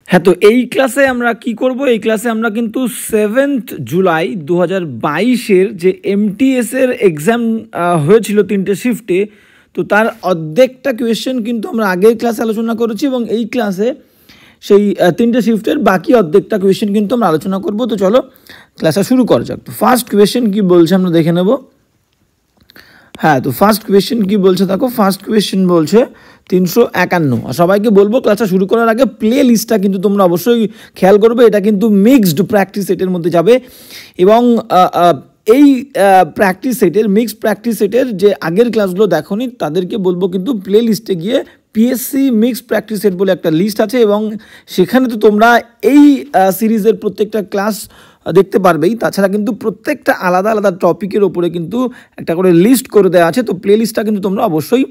হ্যাঁ, তো এই ক্লাসে আমরা কি করব? এই ক্লাসে আমরা কিন্তু 7th জুলাই 2022-এর যে এমটিএসের এক্সাম হয়েছিল 3টে শিফটে, তো তার অর্ধেকটা কোয়েশ্চেন কিন্তু আমরা আগের ক্লাসে আলোচনা করেছি এবং এই ক্লাসে সেই 3টে শিফটের বাকি অর্ধেকটা কোয়েশ্চেন কিন্তু আমরা আলোচনা করব। তো চলো ক্লাসটা শুরু করা যাক। তো ফার্স্ট কোয়েশ্চেন কি বলছে আমরা দেখে নেব। হ্যাঁ, তো ফার্স্ট কোয়েশ্চেন কি বলছে দেখো। ফার্স্ট কোয়েশ্চেন বলছে 351। আর সবাইকে বলবো ক্লাসটা শুরু করার আগে প্লে লিস্টটা কিন্তু তোমরা অবশ্যই খেয়াল করবে। এটা কিন্তু মিক্সড প্র্যাকটিস সেটের মধ্যে যাবে এবং এই প্র্যাকটিস সেটের মিক্সড প্র্যাকটিস সেটের যে আগের ক্লাসগুলো দেখোনি তাদেরকে বলবো কিন্তু প্লে লিস্টে গিয়ে পিএসসি মিক্সড প্র্যাকটিস সেট বলে একটা লিস্ট আছে এবং সেখানে তো তোমরা এই সিরিজের প্রত্যেকটা ক্লাস দেখতে পারবেই। তাছাড়া কিন্তু প্রত্যেকটা আলাদা আলাদা টপিকের ওপরে কিন্তু একটা করে লিস্ট করে দেওয়া আছে। তো প্লে লিস্টটা কিন্তু তোমরা অবশ্যই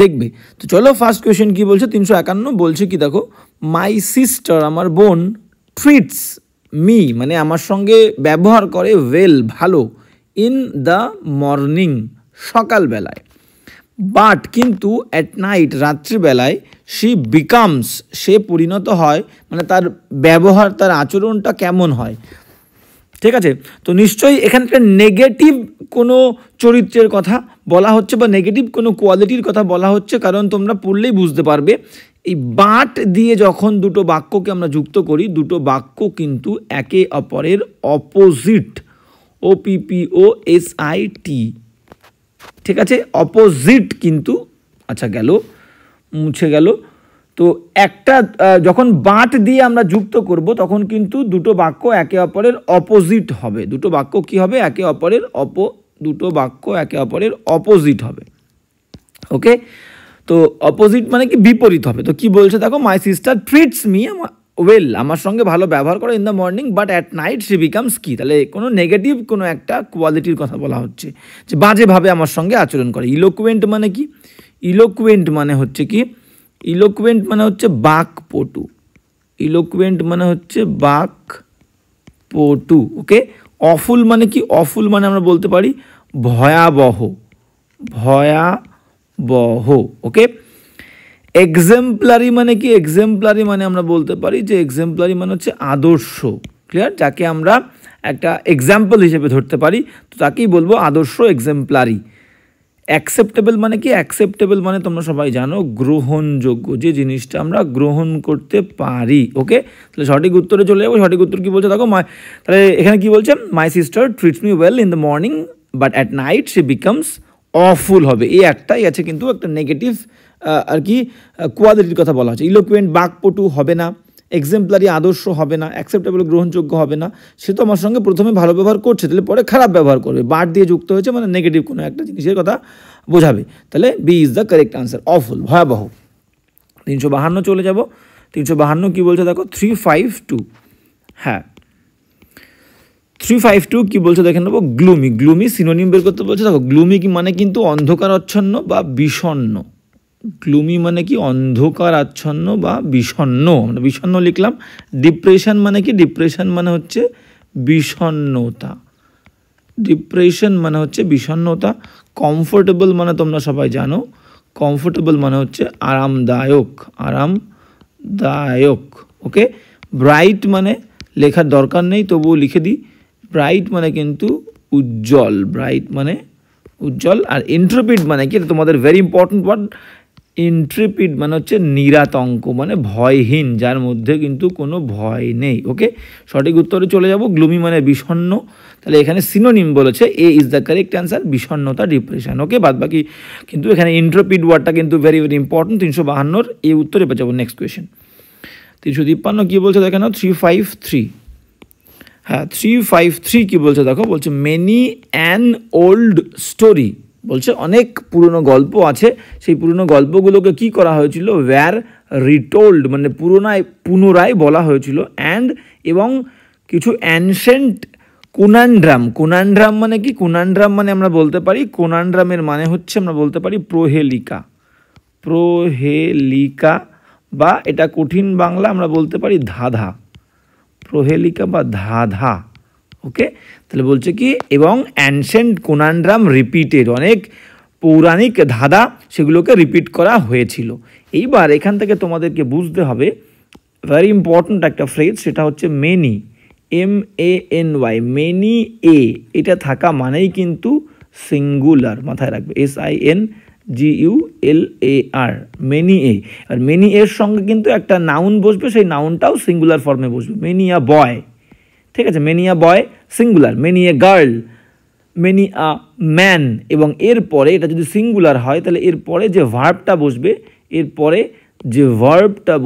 দেখবে। তো চলো ফার্স্ট কোয়েশ্চেন কি বলছে। 351 বলছে কি দেখো, মাই সিস্টার, আমার বোন, ট্রিটস মি মানে আমার সঙ্গে ব্যবহার করে ওয়েল ভালো, ইন দ্য মর্নিং সকালবেলায়, বাট কিন্তু অ্যাট নাইট রাত্রিবেলায় শি বিকামস সে পরিণত হয়, মানে তার ব্যবহার তার আচরণটা কেমন হয়। ঠিক আছে, তো নিশ্চয়ই এখানে একটা নেগেটিভ কোনো চরিত্রের কথা বলা হচ্ছে বা নেগেটিভ কোনো কোয়ালিটির কথা বলা হচ্ছে, কারণ তোমরা পড়লেই বুঝতে পারবে এই বাট দিয়ে যখন দুটো বাক্যকে আমরা যুক্ত করি, দুটো বাক্য কিন্তু একে অপরের অপোজিট, OPPOSIT। ঠিক আছে, অপোজিট কিন্তু, আচ্ছা গেল, মুছে গেল। তো একটা যখন বাট দিয়ে আমরা যুক্ত করব তখন কিন্তু দুটো বাক্য একে অপরের অপোজিট হবে। দুটো বাক্য কি হবে? একে অপরের দুটো বাক্য একে অপরের অপোজিট হবে। ওকে, তো অপোজিট মানে কি? বিপরীত হবে। তো কি বলছে দেখো, my sister treats me well, আমার সঙ্গে ভালো ব্যবহার করে in the morning, but at night she becomes কি? তাহলে কোনো নেগেটিভ কোনো একটা কোয়ালিটির কথা বলা হচ্ছে যে বাজেভাবে আমার সঙ্গে আচরণ করে। ইলোকুয়েন্ট মানে কি? ইলোকুয়েন্ট মানে হচ্ছে কি? ইলোকুয়েন্ট মানে হচ্ছে বাকপটু। ইলোকুয়েন্ট মানে হচ্ছে বাকপটু। ওকে, অফুল মানে কি? অফুল মানে আমরা বলতে পারি ভয়াবহ, ভয়াবহ। ওকে, এক্সাম্পলারি মানে কি? এক্সাম্পলারি মানে আমরা বলতে পারি যে এক্সাম্পলারি মানে হচ্ছে আদর্শ। ক্লিয়ার? যাকে আমরা একটা এক্সাম্পল হিসেবে ধরতে পারি তো তাকেই বলবো আদর্শ, এক্সাম্পলারি। অ্যাকসেপ্টেবল মানে কি? অ্যাকসেপ্টেবল মানে তোমরা সবাই জানো গ্রহণযোগ্য, যে জিনিসটা আমরা গ্রহণ করতে পারি। ওকে, তাহলে সঠিক উত্তরে চলে যাবো। সঠিক উত্তর কি বলছে দেখো, তাহলে এখানে কি বলছে, my sister treats me well in the morning but at night she becomes awful হবে। এই একটাই আছে কিন্তু একটা নেগেটিভ আর কি কোয়ালিটির কথা বলা হচ্ছে। ইলোকুয়েন্ট বাকপটু হবে না, এক্সাম্পলারি আদর্শ হবে না, অ্যাকসেপ্টেবল গ্রহণযোগ্য হবে না। সে তো আমার সঙ্গে প্রথমে ভালো ব্যবহার করছে, তাহলে পরে খারাপ ব্যবহার করবে। বাট দিয়ে যুক্ত হয়েছে মানে নেগেটিভ কোনো একটা জিনিসের কথা বোঝাবে। তাহলে B is the correct answer, awful, ভয়াবহ। 352 চলে যাব। 352 কি বলছে দেখো, 352। হ্যাঁ, 352 কি বলছে দেখে নেবো। গ্লুমি, গ্লুমি সিনোনিম বের করতে বলছে। দেখো, গ্লুমি কি মানে কিন্তু অন্ধকার আচ্ছন্ন বা বিষণ্ণ। গ্লুমি মানে কি? অন্ধকার আচ্ছন্ন বা বিষণ্ণ। আমরা বিষণ্ণ লিখলাম। ডিপ্রেশন মানে কি? ডিপ্রেশন মানে হচ্ছে বিষণ্ণতা। ডিপ্রেশন মানে হচ্ছে বিষণ্ণতা। কমফোর্টেবল মানে তোমরা সবাই জানো, কমফোর্টেবল মানে হচ্ছে আরামদায়ক, আরামদায়ক। ওকে, ব্রাইট মানে লেখার দরকার নেই, তবুও লিখে দিই। ব্রাইট মানে কিন্তু উজ্জ্বল, ব্রাইট মানে উজ্জ্বল। আর ইন্ট্রেপিড মানে কি? এটা তোমাদের ভেরি ইম্পর্টেন্ট ওয়ার্ড। ইন্ট্রেপিড মানে হচ্ছে নিরাতঙ্ক, মানে ভয়হীন, যার মধ্যে কিন্তু কোনো ভয় নেই। ওকে, সঠিক উত্তরে চলে যাব। গ্লুমি মানে বিষণ্ণ, তাহলে এখানে সিনোনিম বলেছে, এ ইজ দ্য কারেক্ট অ্যান্সার, বিষণ্ণতা, ডিপ্রেশন। ওকে, বাদ বাকি কিন্তু এখানে ইন্ট্রেপিড ওয়ার্ডটা কিন্তু ভেরি ভেরি ইম্পর্টেন্ট। 352-র এই উত্তরে পেয়ে যাবো। নেক্সট কোয়েশ্চেন 353 কী বলছে দেখেন, 353। হ্যাঁ, 353 কী বলছে দেখো, বলছে মেনি অ্যান ওল্ড স্টোরি, বলছে অনেক পুরনো গল্প আছে, সেই পুরনো গল্পগুলোকে কি করা হয়েছিল, ওয়্যার রিটোল্ড মানে পুনরায় বলা হয়েছিল, অ্যান্ড এবং কিছু অ্যানশেন্ট কুনান্ড্রাম। কুনান্ড্রাম মানে কি? কুনান্ড্রাম মানে আমরা বলতে পারি, কুনান্ড্রামের মানে হচ্ছে আমরা বলতে পারি প্রহেলিকা, প্রহেলিকা, বা এটা কঠিন বাংলা আমরা বলতে পারি ধাঁধা, প্রহেলিকা বা ধাঁধা। ওকে, তাহলে বলছে কি, এবং অ্যানশেন্ট কুনান্ড্রাম রিপিটেড, অনেক পৌরাণিক ধাঁধা সেগুলোকে রিপিট করা হয়েছিল। এইবার এখান থেকে তোমাদেরকে বুঝতে হবে ভেরি ইম্পর্ট্যান্ট একটা ফ্রেজ, সেটা হচ্ছে মেনি, MANY, মেনি এ, এটা থাকা মানেই কিন্তু সিঙ্গুলার, মাথায় রাখবে, SINGULAR, many a. Are many এর সঙ্গে কিন্তু একটা নাউন বসবে, সেই নাউনটাও সিঙ্গুলার ফর্মে বসবে, মেনি আ বয়, ঠিক আছে, many a boy singular, many a girl, many a man, এবং এরপরে এটা যদি সিঙ্গুলার হয় তাহলে এরপরে যে ভার্বটা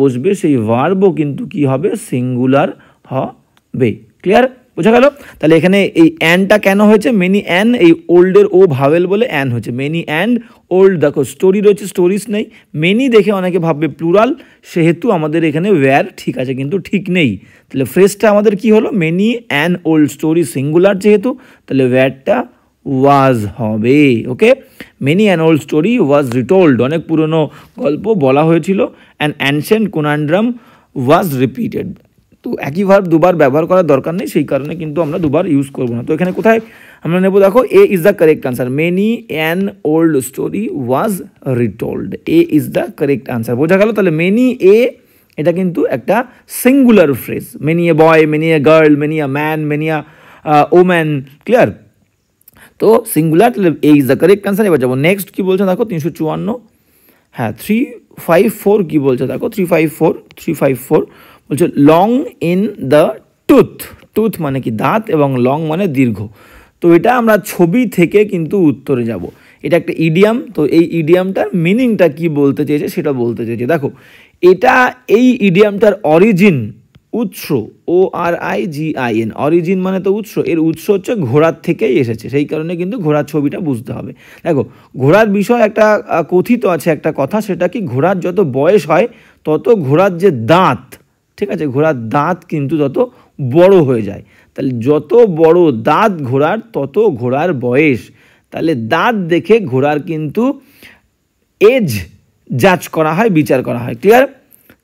বসবে, সেই ভার্বও কিন্তু কি হবে, সিঙ্গুলার হবে। ক্লিয়ার, বোঝা গেল? তাহলে এখানে এই অ্যানটা কেন হয়েছে, মেনি অ্যান, এই ওল্ডের ও ভাওয়েল বলে অ্যান হয়েছে, মেনি অ্যান্ড ওল্ড। দেখো স্টোরি রয়েছে, স্টোরিজ নেই, মেনি দেখে অনেকে ভাববে প্লুরাল, সেহেতু আমাদের এখানে ওয়্যার ঠিক আছে কিন্তু ঠিক নেই। তাহলে ফ্রেজটা আমাদের কি হলো, many an old story, singular যেহেতু, তাহলে ওয়্যারটা ওয়াজ হবে। Okay, many an old story was retold, অনেক পুরনো গল্প বলা হয়েছিল, an ancient conundrum was repeated. তো একই ভার্ব দুবার ব্যবহার করার দরকার নেই, সেই কারণে কিন্তু আমরা দুবার ইউজ করবো না। তো এখানে কোথায় আমরা নেব, দেখো A is the correct answer, many an old story was retold, A is the correct answer. বোঝা গেল? তাহলে মেনি এ এটা কিন্তু একটা singular phrase, many a boy, many a girl, many a man, many a woman. Clear? তো singular, তাহলে A is the correct answer. এবার যাবো নেক্সট, কি বলছে দেখো 354, হ্যাঁ 354 কি বলছে দেখো, 354 বলছে long in the tooth, tooth মানে কি দাঁত, এবং লং মানে দীর্ঘ। তো এটা আমরা ছবি থেকে কিন্তু উত্তরে যাব, এটা একটা ইডিয়াম। তো এই ইডিয়ামটার মিনিংটা কি বলতে চেয়েছে সেটা বলতে চেয়েছে। দেখো এটা, এই ইডিয়ামটার অরিজিন, উৎস, ORIGIN, অরিজিন মানে তো উৎস, এর উৎস হচ্ছে ঘোড়ার থেকেই এসেছে, সেই কারণে কিন্তু ঘোড়ার ছবিটা বুঝতে হবে। দেখো ঘোড়ার বিষয় একটা কথিত আছে একটা কথা, সেটা কি ঘোড়ার যত বয়স হয় তত ঘোড়ার যে দাঁত, ঠিক আছে, ঘোড়ার দাঁত কিন্তু তত বড় হয়ে যায়। তাহলে যত বড় দাঁত ঘোড়ার তত ঘোড়ার বয়স, তাহলে দাঁত দেখে ঘোড়ার কিন্তু এজ জাজ করা হয়, বিচার করা হয়। ক্লিয়ার?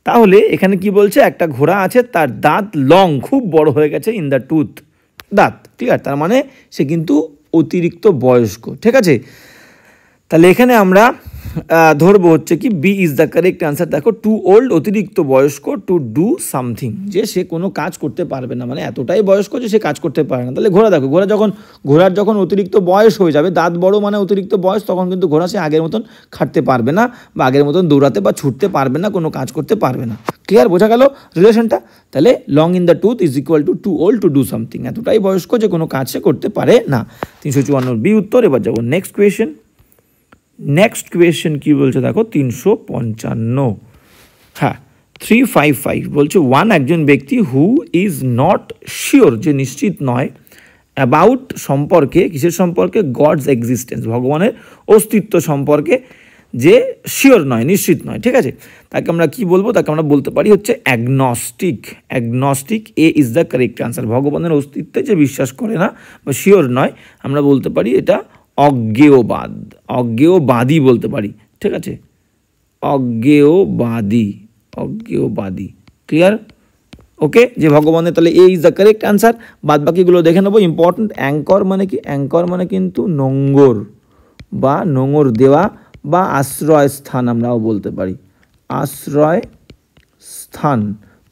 তাহলে এখানে কি বলছে, একটা ঘোড়া আছে তার দাঁত লং, খুব বড় হয়ে গেছে, ইন দ্য টুথ, দাঁত। ক্লিয়ার? তার মানে সে কিন্তু অতিরিক্ত বয়স্ক, ঠিক আছে। তাহলে এখানে আমরা ধরবো হচ্ছে কি B is the correct answer. দেখো টু ওল্ড, অতিরিক্ত বয়স্ক, টু ডু সামথিং, যে সে কোনো কাজ করতে পারবে না, মানে এতটাই বয়স্ক যে সে কাজ করতে পারে না। তাহলে ঘোড়া, দেখো ঘোড়ার যখন অতিরিক্ত বয়স হয়ে যাবে, দাঁত বড় মানে অতিরিক্ত বয়স, তখন কিন্তু ঘোড়া সে আগের মতন খাটতে পারবে না, বা আগের মতন দৌড়াতে বা ছুটতে পারবে না, কোনো কাজ করতে পারবে না। ক্লিয়ার? বোঝা গেল রিলেশনটা? তাহলে long in the tooth is equal to too old to do something, এতটাই বয়স্ক যে কোনো কাজ সে করতে পারে না। 354 বি উত্তর। এবার যাবো নেক্সট কোয়েশ্চেন। নেক্সট কোয়েশ্চেন কি বলছে দেখো 355, হ্যাঁ 355 বলছে ওয়ান, একজন ব্যক্তি হু ইজ নট শিওর, যে নিশ্চিত নয়, অ্যাবাউট সম্পর্কে, কিসের সম্পর্কে, গডস এক্সিস্টেন্স, ভগবানের অস্তিত্ব সম্পর্কে, যে শিওর নয়, নিশ্চিত নয়, ঠিক আছে, তাকে আমরা কি বলবো, তাকে আমরা বলতে পারি হচ্ছে Agnostic, Agnostic, A is the correct answer. ভগবানের অস্তিত্বে যে বিশ্বাস করে না বা শিওর নয়, আমরা বলতে পারি এটা অজ্ঞেয়বাদ, অজ্ঞেয়বাদী বলতে পারি, ঠিক আছে, অজ্ঞেয়বাদী। ক্লিয়ার? ওকে, যে ভগবানের, তাহলে A is the correct answer. বাদ বাকিগুলো দেখে নেবো। ইম্পর্টেন্ট, অ্যাঙ্কর মানে কি, অ্যাঙ্কর মানে কিন্তু নোঙর বা নোঙর দেওয়া বা আশ্রয় স্থান, আমরাও বলতে পারি আশ্রয় স্থান,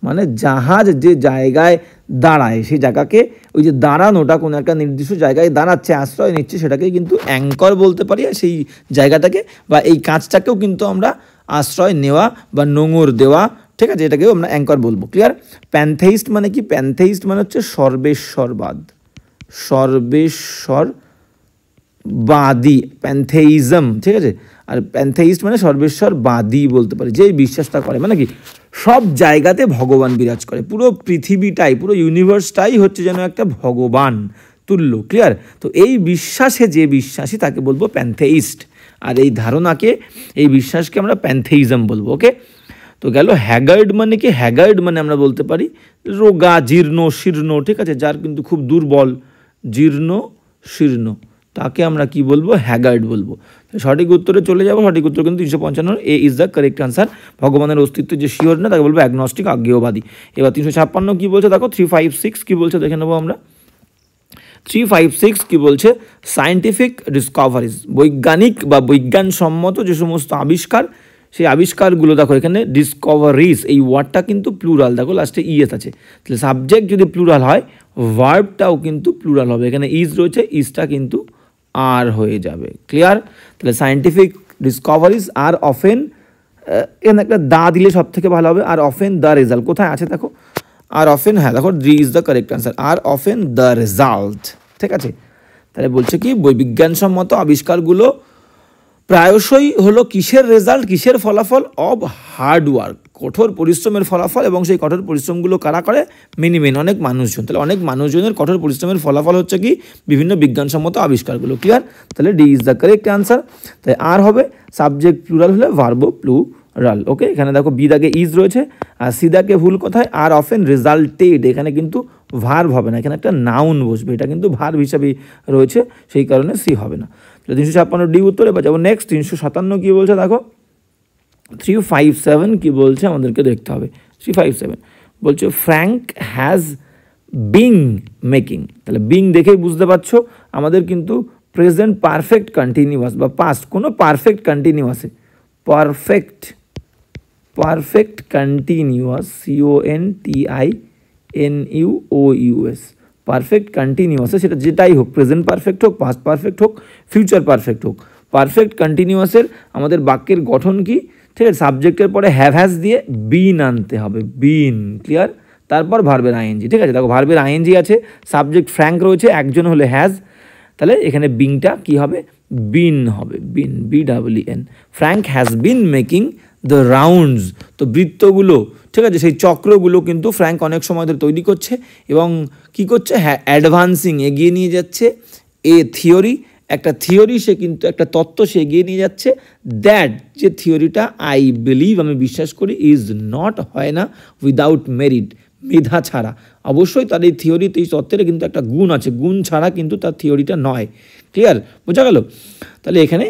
মানে জাহাজ যে জায়গায় দাঁড়ায় সেই জায়গাকে, ওই যে দাঁড়ানোটা কোনো একটা নির্দিষ্ট জায়গায় দাঁড়াচ্ছে, আশ্রয় নিচ্ছে, সেটাকেই কিন্তু অ্যাঙ্কর বলতে পারি। আর সেই জায়গাটাকে বা এই কাজটাকেও কিন্তু আমরা আশ্রয় নেওয়া বা নোঙর দেওয়া, ঠিক আছে, এটাকেও আমরা অ্যাঙ্কর বলবো। ক্লিয়ার? প্যান্থেইস্ট মানে কি, প্যান্থেইস্ট মানে হচ্ছে সর্বেশ্বরবাদ, সর্বেশ্বরবাদী, প্যান্থেইজম, ঠিক আছে। আর প্যান্থেইস্ট মানে সর্বেশ্বরবাদী বলতে পারি, যে বিশ্বাসটা করে, মানে কি সব জায়গাতে ভগবান বিরাজ করে, পুরো পৃথিবীটাই, পুরো ইউনিভার্সটাই হচ্ছে যেন একটা ভগবান তুল্য। ক্লিয়ার? তো এই বিশ্বাসে যে বিশ্বাসী তাকে বলবো প্যান্থেইস্ট, আর এই ধারণাকে, এই বিশ্বাসকে আমরা প্যান্থেইজম বলবো। ওকে, তো গেল। হ্যাগার্ড মানে কি, হ্যাগার্ড মানে আমরা বলতে পারি রোগা, জীর্ণ শীর্ণ, ঠিক আছে, যার কিন্তু খুব দুর্বল, জীর্ণ শীর্ণ, তাকে আমরা কি বলবো, হ্যাগার্ড বলবো। সঠিক উত্তরে চলে যাবো। সঠিক উত্তর কিন্তু 355, এ ইজ দ্য কারেক্ট আনসার। ভগবানের অস্তিত্ব যে শিওর না তাকে বলবো অ্যাগনস্টিক, অজ্ঞেয়বাদী। এবার 356 কি বলছে দেখো, 356 কি বলছে দেখে নেবো আমরা। 356 কি বলছে, সায়েন্টিফিক ডিসকভারিজ, বৈজ্ঞানিক বা বিজ্ঞানসম্মত যে সমস্ত আবিষ্কার, সেই আবিষ্কারগুলো দেখো এখানে ডিসকভারিজ, এই ওয়ার্ডটা কিন্তু প্লুরাল, দেখো লাস্টে ইএস আছে, তাহলে সাবজেক্ট যদি প্লুরাল হয় ভার্বটাও কিন্তু প্লুরাল হবে, এখানে ইজ রয়েছে, ইজটা কিন্তু আর হয়ে যাবে। ক্লিয়ার? তাহলে সায়েন্টিফিক ডিসকভারিজ আর অফেন, এখানে একটা দা দিলে সব থেকে ভালো হবে, আর অফেন দ্য রেজাল্ট কোথায় আছে দেখো, আর অফেন, হ্যাঁ দেখো D is the correct answer, are often the result. ঠিক আছে, তাহলে বলছে কি বিজ্ঞানসম্মত আবিষ্কারগুলো প্রায়শই হলো কিসের রেজাল্ট, কিসের ফলাফল, অব হার্ডওয়ার্ক, কঠোর পরিশ্রমের ফলাফল, এবং সেই কঠোর পরিশ্রমগুলো কারা করে, মেনি অনেক মানুষজন। তাহলে অনেক মানুষজনের কঠোর পরিশ্রমের ফলাফল হচ্ছে কি বিভিন্ন বিজ্ঞানসম্মত আবিষ্কারগুলো। ক্লিয়ার? তাহলে D is the correct answer. তাই আর হবে সাবজেক্ট প্লুরাল হলে ভার্ব প্লুরাল। ওকে, এখানে দেখো বি দাগে ইজ রয়েছে, আর সি দাগে ভুল কোথায়, আর অফেন রেজাল্টেড, এখানে কিন্তু ভার্ব হবে না, এখানে একটা নাউন বসবে, এটা কিন্তু ভার্ব হিসাবেই রয়েছে, সেই কারণে সি হবে না। 356 ডি উত্তর। এবার যাবো নেক্সট 357 কী বলছে দেখো, 357 কি বলছে আমাদেরকে দেখতে হবে। 357 বলছে ফ্র্যাঙ্ক হ্যাজ বিং মেকিং, তাহলে বিং দেখেই বুঝতে পারছো আমাদের কিন্তু প্রেজেন্ট পারফেক্ট কন্টিনিউয়াস বা পাস্ট কোনো পারফেক্ট কন্টিনিউয়াসে, পারফেক্ট কন্টিনিউয়াস, CONTINUOUS, পারফেক্ট কন্টিনিউয়াসে, সেটা যেটাই হোক, প্রেজেন্ট পারফেক্ট হোক, পাস্ট পারফেক্ট হোক, ফিউচার পারফেক্ট হোক, পারফেক্ট কন্টিনিউয়াসের আমাদের বাক্যের গঠন কি, ঠিক আছে, সাবজেক্টের পরে হ্যাভ হ্যাজ দিয়ে বিন আনতে হবে, বিন। ক্লিয়ার? তারপর ভার্বের আইএনজি। ঠিক আছে, দেখো ভার্বের আইএনজি আছে, সাবজেক্ট ফ্র্যাঙ্ক রয়েছে, একজন হলে হ্যাজ, তাহলে এখানে বিংটা কি হবে, বিন হবে, been, BEEN। Frank has been making the rounds, তো বৃত্তগুলো, ঠিক আছে, সেই চক্রগুলো কিন্তু ফ্র্যাঙ্ক অনেক সময় ধরে তৈরি করছে, এবং কি করছে, হ্যাঁ অ্যাডভান্সিং, এগিয়ে নিয়ে যাচ্ছে এ থিওরি, একটা থিওরি, সে কিন্তু একটা তত্ত্ব সে এগিয়ে নিয়ে যাচ্ছে, দ্যাট, যে থিওরিটা আই বিলিভ, আমি বিশ্বাস করি, ইজ নট, হয় না, উইদাউট মেরিট, মেধা ছাড়া, অবশ্যই তার এই থিওরিতে, এই তত্ত্বের কিন্তু একটা গুণ আছে, গুণ ছাড়া কিন্তু তার থিওরিটা নয়। ক্লিয়ার? বোঝা গেল? তাহলে এখানে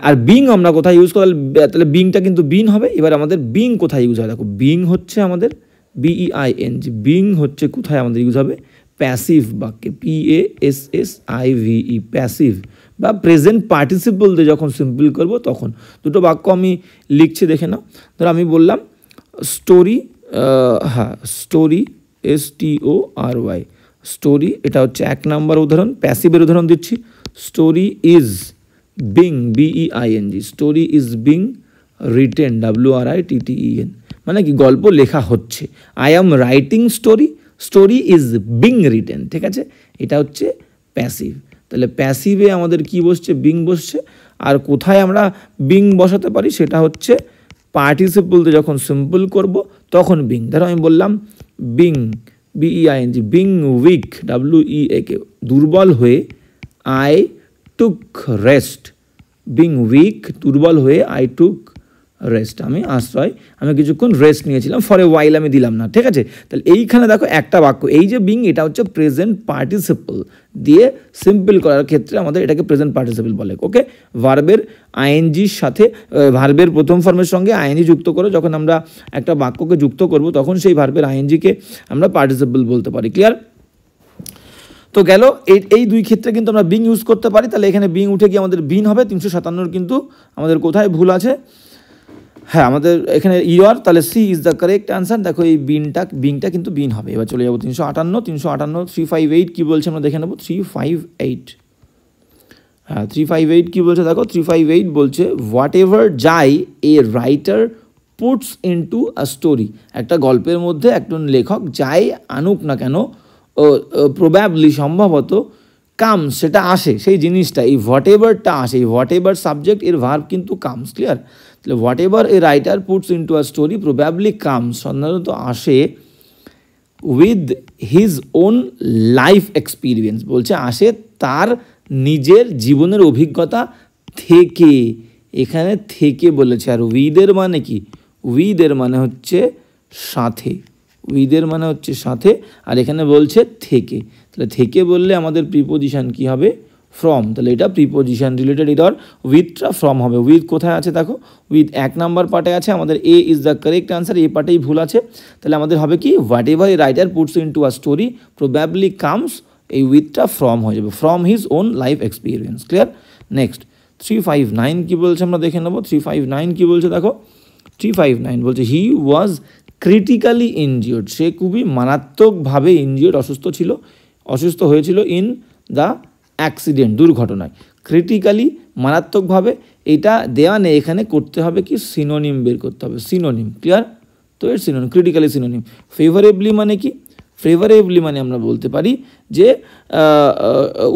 আর বিং আমরা কোথায় ইউজ করি, তাহলে বিংটা কিন্তু বিন হবে। এবার আমাদের বিং কোথায় ইউজ হয় দেখো, বিং হচ্ছে আমাদের BEING, বিং হচ্ছে কোথায় আমাদের ইউজ হবে, প্যাসিভ বাক্যে, PASSIVE, প্যাসিভ, বা প্রেজেন্ট পার্টিসিপল দিয়ে যখন সিম্পল করব তখন। দুটো বাক্য আমি লিখছি, দেখে নাও। ধরো আমি বললাম স্টোরি, হ্যাঁ স্টোরি, STORY, স্টোরি, এটা হচ্ছে 1 নম্বর উদাহরণ, প্যাসিভের উদাহরণ দিচ্ছি, story is being, BEING, story is being written, WRITTEN, মানে কি গল্প লেখা হচ্ছে। I am writing story, story is being written. ঠিক আছে, এটা হচ্ছে প্যাসিভ। তাহলে প্যাসিভে আমাদের কি বসছে, বিং বসছে। আর কোথায় আমরা বিং বসাতে পারি, সেটা হচ্ছে পার্টিসিপলতে যখন সিম্পল করব তখন বিং। ধরো আমি বললাম being, BEING, being week, WEAK, দুর্বল হয়ে, I took rest, being week, দুর্বল হয়ে, আই টুক রেস্ট, আমি আশ্রয়, আমি কিছুক্ষণ রেস্ট নিয়েছিলাম, ফর এ ওয়াইল আমি দিলাম না। ঠিক আছে, তাহলে এইখানে দেখো একটা বাক্য, এই যে বিং, এটা হচ্ছে প্রেজেন্ট পার্টিসিপল দিয়ে সিম্পল করার ক্ষেত্রে আমাদের এটাকে প্রেজেন্ট পার্টিসিপল বলে। ওকে, ভার্বের আইএনজির সাথে, ভার্বের প্রথম ফর্মের সঙ্গে আইএনজি যুক্ত করে যখন আমরা একটা বাক্যকে যুক্ত করব, তখন সেই ভার্বের আইএনজিকে আমরা পার্টিসিপল বলতে পারি। ক্লিয়ার? তো গেল, এই দুই ক্ষেত্রে কিন্তু আমরা বিং ইউজ করতে পারি। তাহলে এখানে বিং উঠে গিয়ে আমাদের বিন হবে। 357 কিন্তু আমাদের কোথায় ভুল আছে, হ্যাঁ আমাদের এখানে ইয়র, তাহলে C is the correct answer. দেখো এই বিংটা কিন্তু বিন হবে। এবার চলে যাবো 358, 358 কী বলছে আমরা দেখে নেবো। 358, হ্যাঁ 358 কী বলছে দেখো, 358 বলছে হোয়াট এভার যাই a writer puts into a story, একটা গল্পের মধ্যে একজন লেখক যাই আনুক না কেন, প্রবাবলি, সম্ভবত, কামস, সেটা আসে, সেই জিনিসটা, এই হোয়াট এভারটা আসে, এই হোয়াট এভার সাবজেক্ট, এর ভার্ব কিন্তু কামস। ক্লিয়ার? তাহলে what ever a writer puts into a story probably comes, সাধারণত আসে, with his own life experience, বলছে আসে তার নিজের জীবনের অভিজ্ঞতা থেকে, এখানে থেকে বলেছে। আর উইথের মানে কি, উইথের মানে হচ্ছে সাথে, উইথের মানে হচ্ছে সাথে, আর এখানে বলছে থেকে। তাহলে থেকে বললে আমাদের প্রিপোজিশন কি হবে, ফ্রম। তাহলে এটা প্রিপোজিশন রিলেটেড, এর উইথটা ফ্রম হবে। উইথ কোথায় আছে দেখো, উইথ 1 নম্বর পার্টে আছে, আমাদের এ ইজ দ্য কারেক্ট আনসার, এ পার্টেই ভুল আছে। তাহলে আমাদের হবে কি, what ever a writer puts into a story probably comes, এই উইথটা ফ্রম হয়ে যাবে, from his own life experience. Clear? Next 359 কি বলছে আমরা দেখে নেব। 359 কি বলছে দেখো, 359 বলছে হি ওয়াজ ক্রিটিক্যালি ইনজিওর্ড, সে খুবই মারাত্মকভাবে ইনজিওর্ড, অসুস্থ হয়েছিল ইন দ্য অ্যাক্সিডেন্ট, দুর্ঘটনায়। ক্রিটিক্যালি মারাত্মকভাবে, এটা দেওয়া নেই, এখানে করতে হবে কি সিনোনিম বের করতে হবে, সিনোনিম, ক্লিয়ার? তো এর সিনোনিম, ক্রিটিক্যালি সিনোনিম। ফেভারেবলি মানে কি? ফেভারেবলি মানে আমরা বলতে পারি যে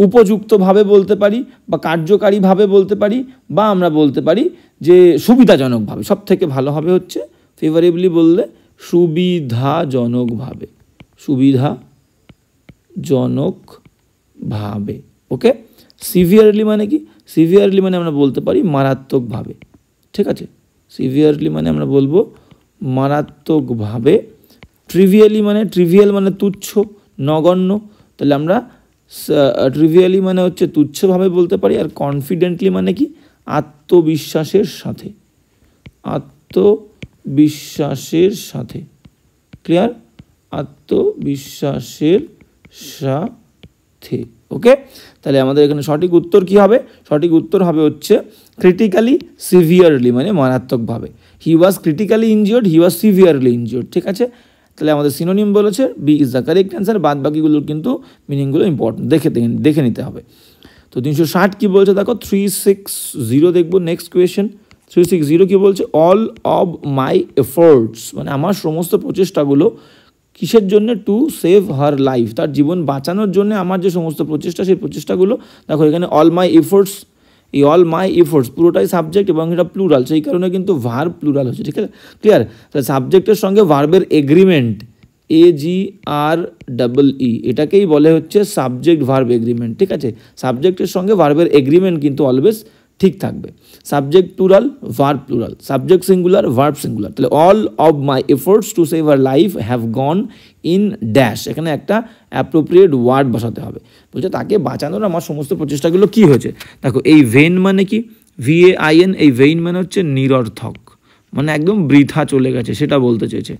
উপযুক্তভাবে বলতে পারি, বা কার্যকারীভাবে বলতে পারি, বা আমরা বলতে পারি যে সুবিধাজনকভাবে। সব থেকে ভালো হবে হচ্ছে ফেভারেবলি বললে সুবিধাজনকভাবে, সুবিধাজনকভাবে, ওকে? সিভিয়ারলি মানে কি? সিভিয়ারলি মানে আমরা বলতে পারি মারাত্মকভাবে, ঠিক আছে? সিভিয়ারলি মানে আমরা বলবো মারাত্মকভাবে। ট্রিভিয়ালি মানে, ট্রিভিয়াল মানে তুচ্ছ, নগণ্য, তাহলে আমরা ট্রিভিয়ালি মানে হচ্ছে তুচ্ছভাবে বলতে পারি। আর কনফিডেন্টলি মানে কি? আত্মবিশ্বাসের সাথে, আত্মবিশ্বাসের সাথে, ক্লিয়ার? আত্মবিশ্বাসের সাথে, ওকে? তাহলে আমাদের এখানে সঠিক উত্তর কি হবে? সঠিক উত্তর হবে হচ্ছে ক্রিটিক্যালি সিভিয়ারলি মানে মারাত্মকভাবে। He was critically injured, he was severely injured, ঠিক আছে? তাহলে আমাদের সিনোনিম বলেছে, B is the correct answer. বাদ বাকিগুলোর কিন্তু মিনিংগুলো ইম্পর্টেন্ট, দেখে নিতে হবে। তো 360 কি বলছে দেখো, 360 দেখবো নেক্সট কোয়েশ্চেন। 360 কি বলছে, অল অব মাই এফোর্টস মানে আমার সমস্ত প্রচেষ্টাগুলো কিসের জন্য? টু সেভ হার লাইফ, তার জীবন বাঁচানোর জন্য আমার যে সমস্ত প্রচেষ্টা, সেই প্রচেষ্টাগুলো দেখো এখানে অল মাই এফোর্টস, এই অল মাই এফোর্টস পুরোটাই সাবজেক্ট এবং এটা প্লুরাল, সেই কারণে কিন্তু ভার্ব প্লুরাল হচ্ছে, ঠিক আছে? ক্লিয়ার? তাহলে সাবজেক্টের সঙ্গে ভার্বের এগ্রিমেন্ট, AGREE, এটাকেই বলে হচ্ছে সাবজেক্ট ভার্ব এগ্রিমেন্ট, ঠিক আছে? সাবজেক্টের সঙ্গে ভার্বের এগ্রিমেন্ট কিন্তু অলওয়েজ ঠিক থাকবে। Subject plural, verb plural, subject singular, verb singular. তাহলে all of my efforts to save her life have gone in dash, এখানে একটা অ্যাপ্রোপ্রিয়েট ওয়ার্ড বসাতে হবে। বলছে তাকে বাঁচানোর আমার সমস্ত প্রচেষ্টাগুলো কি হয়েছে। দেখো এই ভেইন মানে কি? VAIN, এই ভেইন মানে হচ্ছে নিরর্থক, মানে একদম বৃথা চলে গেছে, সেটা বলতে চেয়েছে।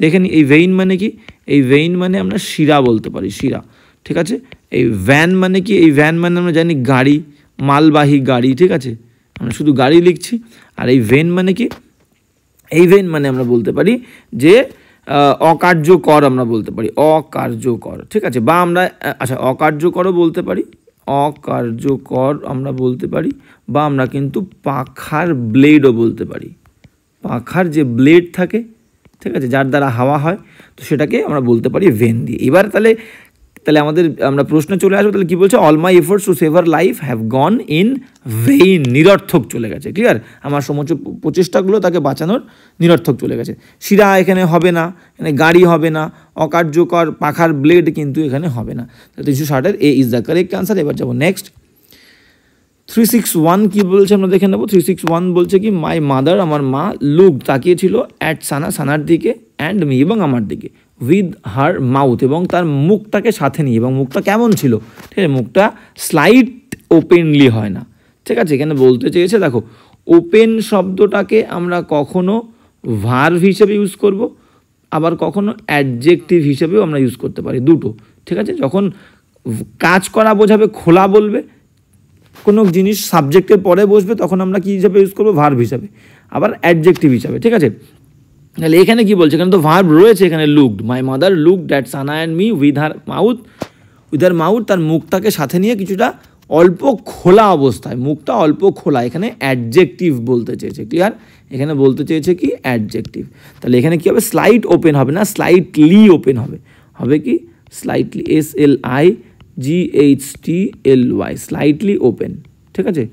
দেখেন এই ভেইন মানে কি? এই ভেইন মানে আমরা শিরা বলতে পারি, শিরা, ঠিক আছে? এই ভ্যান মানে কি? এই ভ্যান মানে আমরা জানি গাড়ি, মালবাহী গাড়ি, ঠিক আছে? আমরা শুধু গাড়ি লিখছি। আর এই ভেন মানে কি? এই ভেন মানে আমরা বলতে পারি যে অকার্যকর, আমরা বলতে পারি অকার্যকর, ঠিক আছে? বা আমরা আচ্ছা অকার্যকরও বলতে পারি, অকার্যকর আমরা বলতে পারি, বা আমরা কিন্তু পাখার ব্লেডও বলতে পারি, পাখার যে ব্লেড থাকে, ঠিক আছে, যার দ্বারা হাওয়া হয়, তো সেটাকে আমরা বলতে পারি ভেন দিয়ে। এবার তাহলে আমাদের আমরা প্রশ্নে চলে আসবো। তাহলে কী বলছে? All my efforts to save her life have gone in vain, নিরর্থক চলে গেছে, ক্লিয়ার? আমার সমস্ত প্রচেষ্টাগুলো তাকে বাঁচানোর নিরর্থক চলে গেছে। শিরা এখানে হবে না, এখানে গাড়ি হবে না, অকার্যকর পাখার ব্লেড কিন্তু এখানে হবে না। 360 এ ইজ দ্য কারেক্ট আনসার। এবার যাবো নেক্সট। 361 কি বলছে আমরা দেখে নেবো। 361 বলছে কি, মাই মাদার, আমার মা, লুক তাকিয়েছিল, অ্যাট সানা, সানার দিকে, অ্যান্ড মি এবং আমার দিকে, উইথ হার মাউথ এবং তার মুখটাকে সাথে নিয়ে। এবং মুখটা কেমন ছিল? ঠিক আছে, মুখটা স্লাইট ওপেনলি হয় না, ঠিক আছে? এখানে বলতে চেয়েছে দেখো, ওপেন শব্দটাকে আমরা কখনো ভার্ব হিসেবে ইউজ করব, আবার কখনো অ্যাডজেক্টিভ হিসেবেও আমরা ইউজ করতে পারি, দুটো, ঠিক আছে? যখন কাজ করা বোঝাবে খোলা বলবে, কোনো জিনিস সাবজেক্টের পরে বসবে, তখন আমরা কী হিসাবে ইউজ করবো? ভার্ব হিসাবে, আবার অ্যাডজেক্টিভ হিসাবে, ঠিক আছে? তাহলে এখানে কি বলছে? এখানে তো ভার্ব রয়েছে, এখানে looked, my mother looked at Sana and me with her mouth, তার মুখটাকে সাথে নিয়ে কিছুটা অল্প খোলা অবস্থায়, মুখটা অল্প খোলা, এখানে অ্যাডজেক্টিভ বলতে চেয়েছে, ক্লিয়ার? এখানে বলতে চেয়েছে কি? অ্যাডজেক্টিভ। তাহলে এখানে কী হবে? স্লাইট ওপেন হবে না, স্লাইটলি ওপেন হবে, হবে কি? স্লাইটলি, SLIGHTLY, স্লাইটলি ওপেন, ঠিক আছে?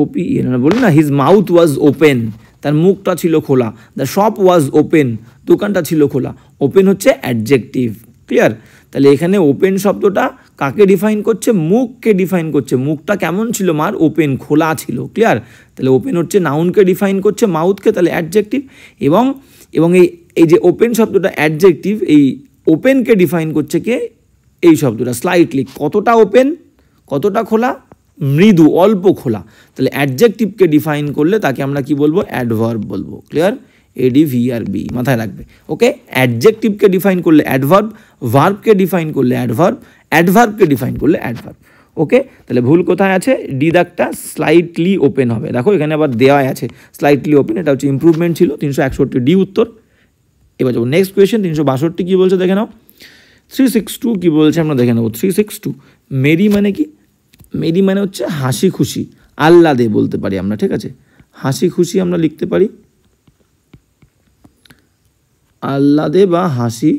OPEN, বলি না, হিজ মাউথ ওয়াজ ওপেন, তার মুখটা ছিল খোলা। দ্য শপ ওয়াজ ওপেন, দোকানটা ছিল খোলা। ওপেন হচ্ছে অ্যাডজেক্টিভ, ক্লিয়ার? তাহলে এখানে ওপেন শব্দটা কাকে ডিফাইন করছে? মুখকে ডিফাইন করছে। মুখটা কেমন ছিল মার? ওপেন, খোলা ছিল, ক্লিয়ার? তাহলে ওপেন হচ্ছে নাউনকে ডিফাইন করছে, মাউথকে, তাহলে অ্যাডজেক্টিভ। এবং এই যে ওপেন শব্দটা অ্যাডজেক্টিভ, এই ওপেনকে ডিফাইন করছে কে? এই শব্দটা, স্লাইটলি। কতটা ওপেন, কতটা খোলা? মৃদু, অল্প খোলা। তাহলে অ্যাডজেক্টিভকে ডিফাইন করলে তাকে আমরা কি বলবো? অ্যাডভার্ব বলবো, ক্লিয়ার? ADVRB মাথায় রাখবে, ওকে? অ্যাডজেক্টিভকে ডিফাইন করলে অ্যাডভার্ব, ভার্বকে ডিফাইন করলে অ্যাডভার্ব, অ্যাডভার্বকে ডিফাইন করলে অ্যাডভার্ব, ওকে, তাহলে ভুল কোথায় আছে? ডি দাগটা স্লাইটলি ওপেন হবে। দেখো এখানে আবার দেওয়াই আছে স্লাইটলি ওপেন, এটা হচ্ছে ইমপ্রুভমেন্ট ছিল। 361 ডি উত্তর। এবার যাবো নেক্সট কোয়েশ্চেন। 362 কী বলছে দেখে নাও। 362 কী বলছে আমরা দেখে নেবো। 362 মেরি মানে কি? মেরি মানে হচ্ছে হাসি খুশি, আহ্লাদে বলতে পারি আমরা, ঠিক আছে? হাসি খুশি আমরা লিখতে পারি আহ্লাদে বা হাসি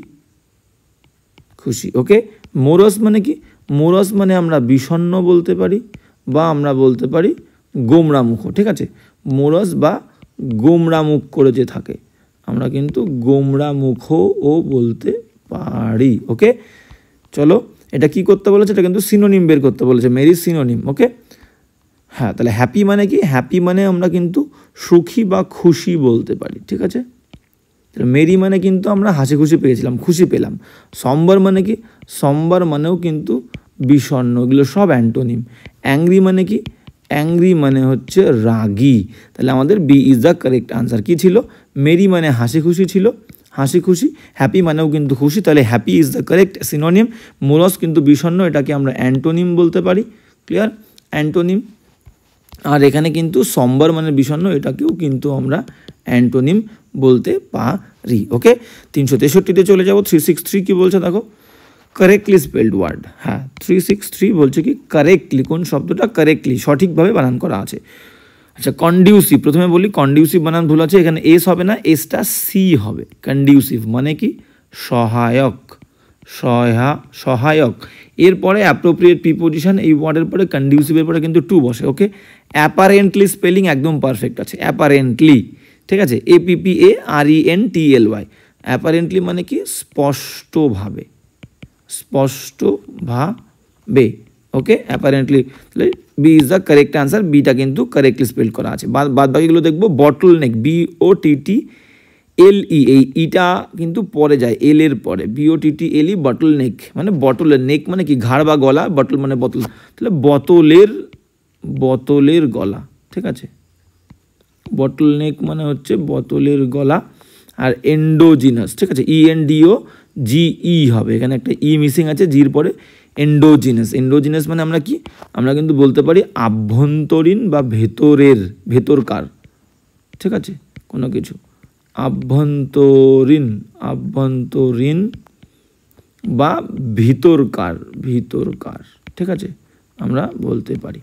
খুশি। ওকে, মোরস মানে কি? মোরস মানে আমরা বিষণ্ণ বলতে পারি বা আমরা বলতে পারি গোমরামুখ, ঠিক আছে? মোরস বা গোমরামুখ করে যে থাকে আমরা কিন্তু গোমরামুখও বলতে পারি। ওকে, চলো এটা কি করতে বলেছে? এটা কিন্তু সিনোনিম বের করতে বলেছে, মেরি সিনোনিম। ওকে, হ্যাঁ, তাহলে হ্যাপি মানে কি? হ্যাপি মানে আমরা কিন্তু সুখী বা খুশি বলতে পারি, ঠিক আছে? মেরি মানে কিন্তু আমরা হাসি খুশি পেয়েছিলাম, খুশি পেলাম। সম্বর মানে কি? সম্বর মানেও কিন্তু বিষণ্ণ, এগুলো সব অ্যান্টোনিম। অ্যাংরি মানে কি? অ্যাংরি মানে হচ্ছে রাগী। তাহলে আমাদের B is the correct answer. কী ছিল? মেরি মানে হাসি খুশি ছিল, হাসি খুশি। হ্যাপি মানেও কিন্তু খুশি, তাহলে happy is the correct synonym. Morose কিন্তু বিষণ্ণ, এটাকে আমরা অ্যান্টোনিম বলতে পারি। ক্লিয়ার? অ্যান্টোনিম। আর এখানে কিন্তু সম্বর মানে বিষণ্ণ, এটাকেও কিন্তু আমরা অ্যান্টোনিম বলতে পারি। ওকে, 363-তে চলে যাবো। 363 কি বলছে দেখো। Correctly spelled word. হ্যাঁ, 363 বলছে কি কারেক্টলি, কোন শব্দটা কারেক্টলি সঠিকভাবে বানান করা আছে। আচ্ছা, কন্ডিউসিভ। প্রথমে বলি কন্ডিউসিভ বানান ভুল আছে, এখানে এস হবে না, এসটা সি হবে। কন্ডিউসিভ মানে কি? সহায়ক, সহায়ক। এরপরে অ্যাপ্রোপ্রিয়েট প্রিপোজিশন, এই ওয়ার্ডের পরে কন্ডিউসিভের পরে কিন্তু টু বসে। ওকে, অ্যাপারেন্টলি স্পেলিং একদম পারফেক্ট আছে, অ্যাপারেন্টলি, ঠিক আছে? APPARENTLY। অ্যাপারেন্টলি মানে কি? স্পষ্টভাবে, স্পষ্টভাবে। Okay, apparently. তাহলে B is the correct answer, বিটা কিন্তু কারেক্টলি স্পেল করা আছে। বাদ বাকিগুলো দেখবো। বটল নেক, BOTTLE, এই ইটা কিন্তু পরে যায় এল এর পরে, BOTTLE, বটল নেক মানে বটলের, নেক মানে কি? ঘাড় বা গলা, বটল মানে বোতল, তাহলে বোতলের গলা, ঠিক আছে? বটল নেক মানে হচ্ছে বোতলের গলা। আর এন্ডোজিনাস, ঠিক আছে? ENDOGE হবে, এখানে একটা ই মিসিং আছে জির পরে। এন্ডোজিনাস, এন্ডোজিনাস মানে আমরা কি? আমরা কিন্তু বলতে পারি আভ্যন্তরীণ বা ভেতরকার, ঠিক আছে? কোনো কিছু আভ্যন্তরীণ বা ভিতরকার, ঠিক আছে? আমরা বলতে পারি।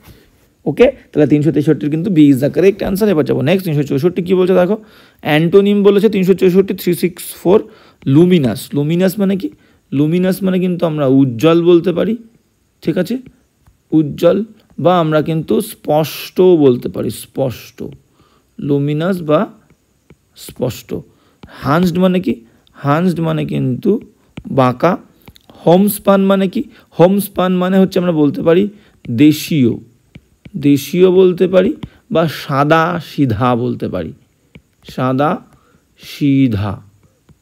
ওকে, তাহলে 363 কিন্তু B is the correct answer. এবার যাবো নেক্সট। 364 কী বলছে দেখো। অ্যান্টোনিম বলেছে 364, 364 লুমিনাস। লুমিনাস মানে কি? লুমিনাস মানে কিন্তু আমরা উজ্জ্বল বলতে পারি, ঠিক আছে? উজ্জ্বল, বা আমরা কিন্তু স্পষ্ট বলতে পারি, স্পষ্ট। লুমিনাস বা স্পষ্ট। হান্সড মানে কি? হান্সড মানে কিন্তু বাঁকা। হোমস্পান মানে কি? হোমস্পান মানে হচ্ছে আমরা বলতে পারি দেশীয় বলতে পারি, বা সাদা সিধা বলতে পারি, সাদা সিধা,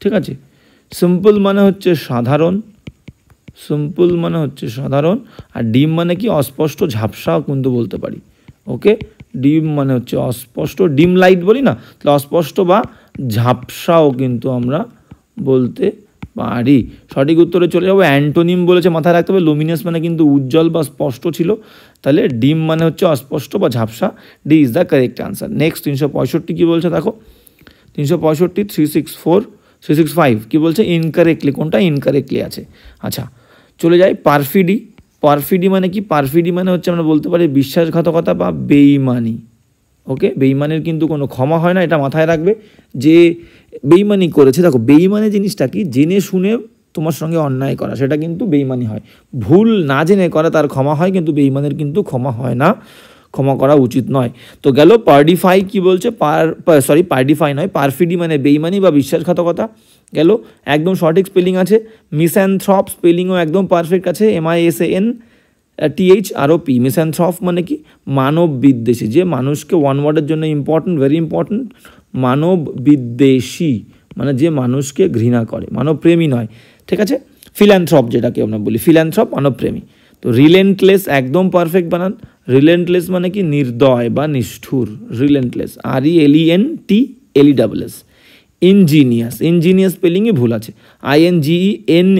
ঠিক আছে? সিম্পল মানে হচ্ছে সাধারণ, আর ডিম মানে কি? অস্পষ্ট, ঝাপসাও কিন্তু বলতে পারি। ওকে, ডিম মানে হচ্ছে অস্পষ্ট, ডিম লাইট বলি না, তাহলে অস্পষ্ট বা ঝাপসাও কিন্তু আমরা বলতে পারি। সঠিক উত্তরে চলে যাবো। অ্যান্টোনিম বলেছে, মাথায় রাখতে হবে। লুমিনাস মানে কিন্তু উজ্জ্বল বা স্পষ্ট ছিল, তাহলে ডিম মানে হচ্ছে অস্পষ্ট বা ঝাপসা। D is the correct answer. Next 365 কী বলছে দেখো। 365, 364, 365 কী বলছে? ইনকারেক্টলি, কোনটা ইনকারেক্টলি আছে। আচ্ছা, চলে যাই পারফিডি। পারফিডি মানে কি? পারফিডি মানে হচ্ছে আমরা বলতে পারি বিশ্বাসঘাতকতা বা বেইমানি। ওকে, বেইমানের কিন্তু কোনো ক্ষমা হয় না, এটা মাথায় রাখবে। যে বেইমানি করেছে, দেখো বেইমানি জিনিসটা কি? জেনে শুনে তোমার সঙ্গে অন্যায় করা, সেটা কিন্তু বেইমানি হয়। ভুল না জেনে করা তার ক্ষমা হয়, কিন্তু বেইমানের কিন্তু ক্ষমা হয় না, ক্ষমা করা উচিত নয়। তো গেল পারডিফাই। কি বলছে? পারডিফাই নয়, পারফিডি মানে বেইমানি বা বিশ্বাসঘাতকতা গেল, একদম সঠিক স্পেলিং আছে। মিস্যানথ্রপ স্পেলিংও একদম পারফেক্ট আছে, MISANTHROP। মিস্যানথ্রপ মানে কি? মানব বিদ্বেষী, যে মানুষকে, ওয়ান ওয়ার্ডের জন্য ইম্পর্টেন্ট, ভেরি ইম্পর্টেন্ট, মানব বিদ্বেষী মানে যে মানুষকে ঘৃণা করে, মানবপ্রেমী নয়, ঠিক আছে? ফিল্যান্থ্রপ যেটাকে আমরা বলি, ফিল্যান্থ্রপ মানবপ্রেমী। তো রিলেন্টলেস একদম পারফেক্ট বানান। রিলেন্টলেস মানে কি? নির্দয় বা নিষ্ঠুর, রিলেন্টলেস, RELENTLESS। ইঞ্জিনিয়াস স্পেলিংয়ে ভুল আছে, INGENEOUS,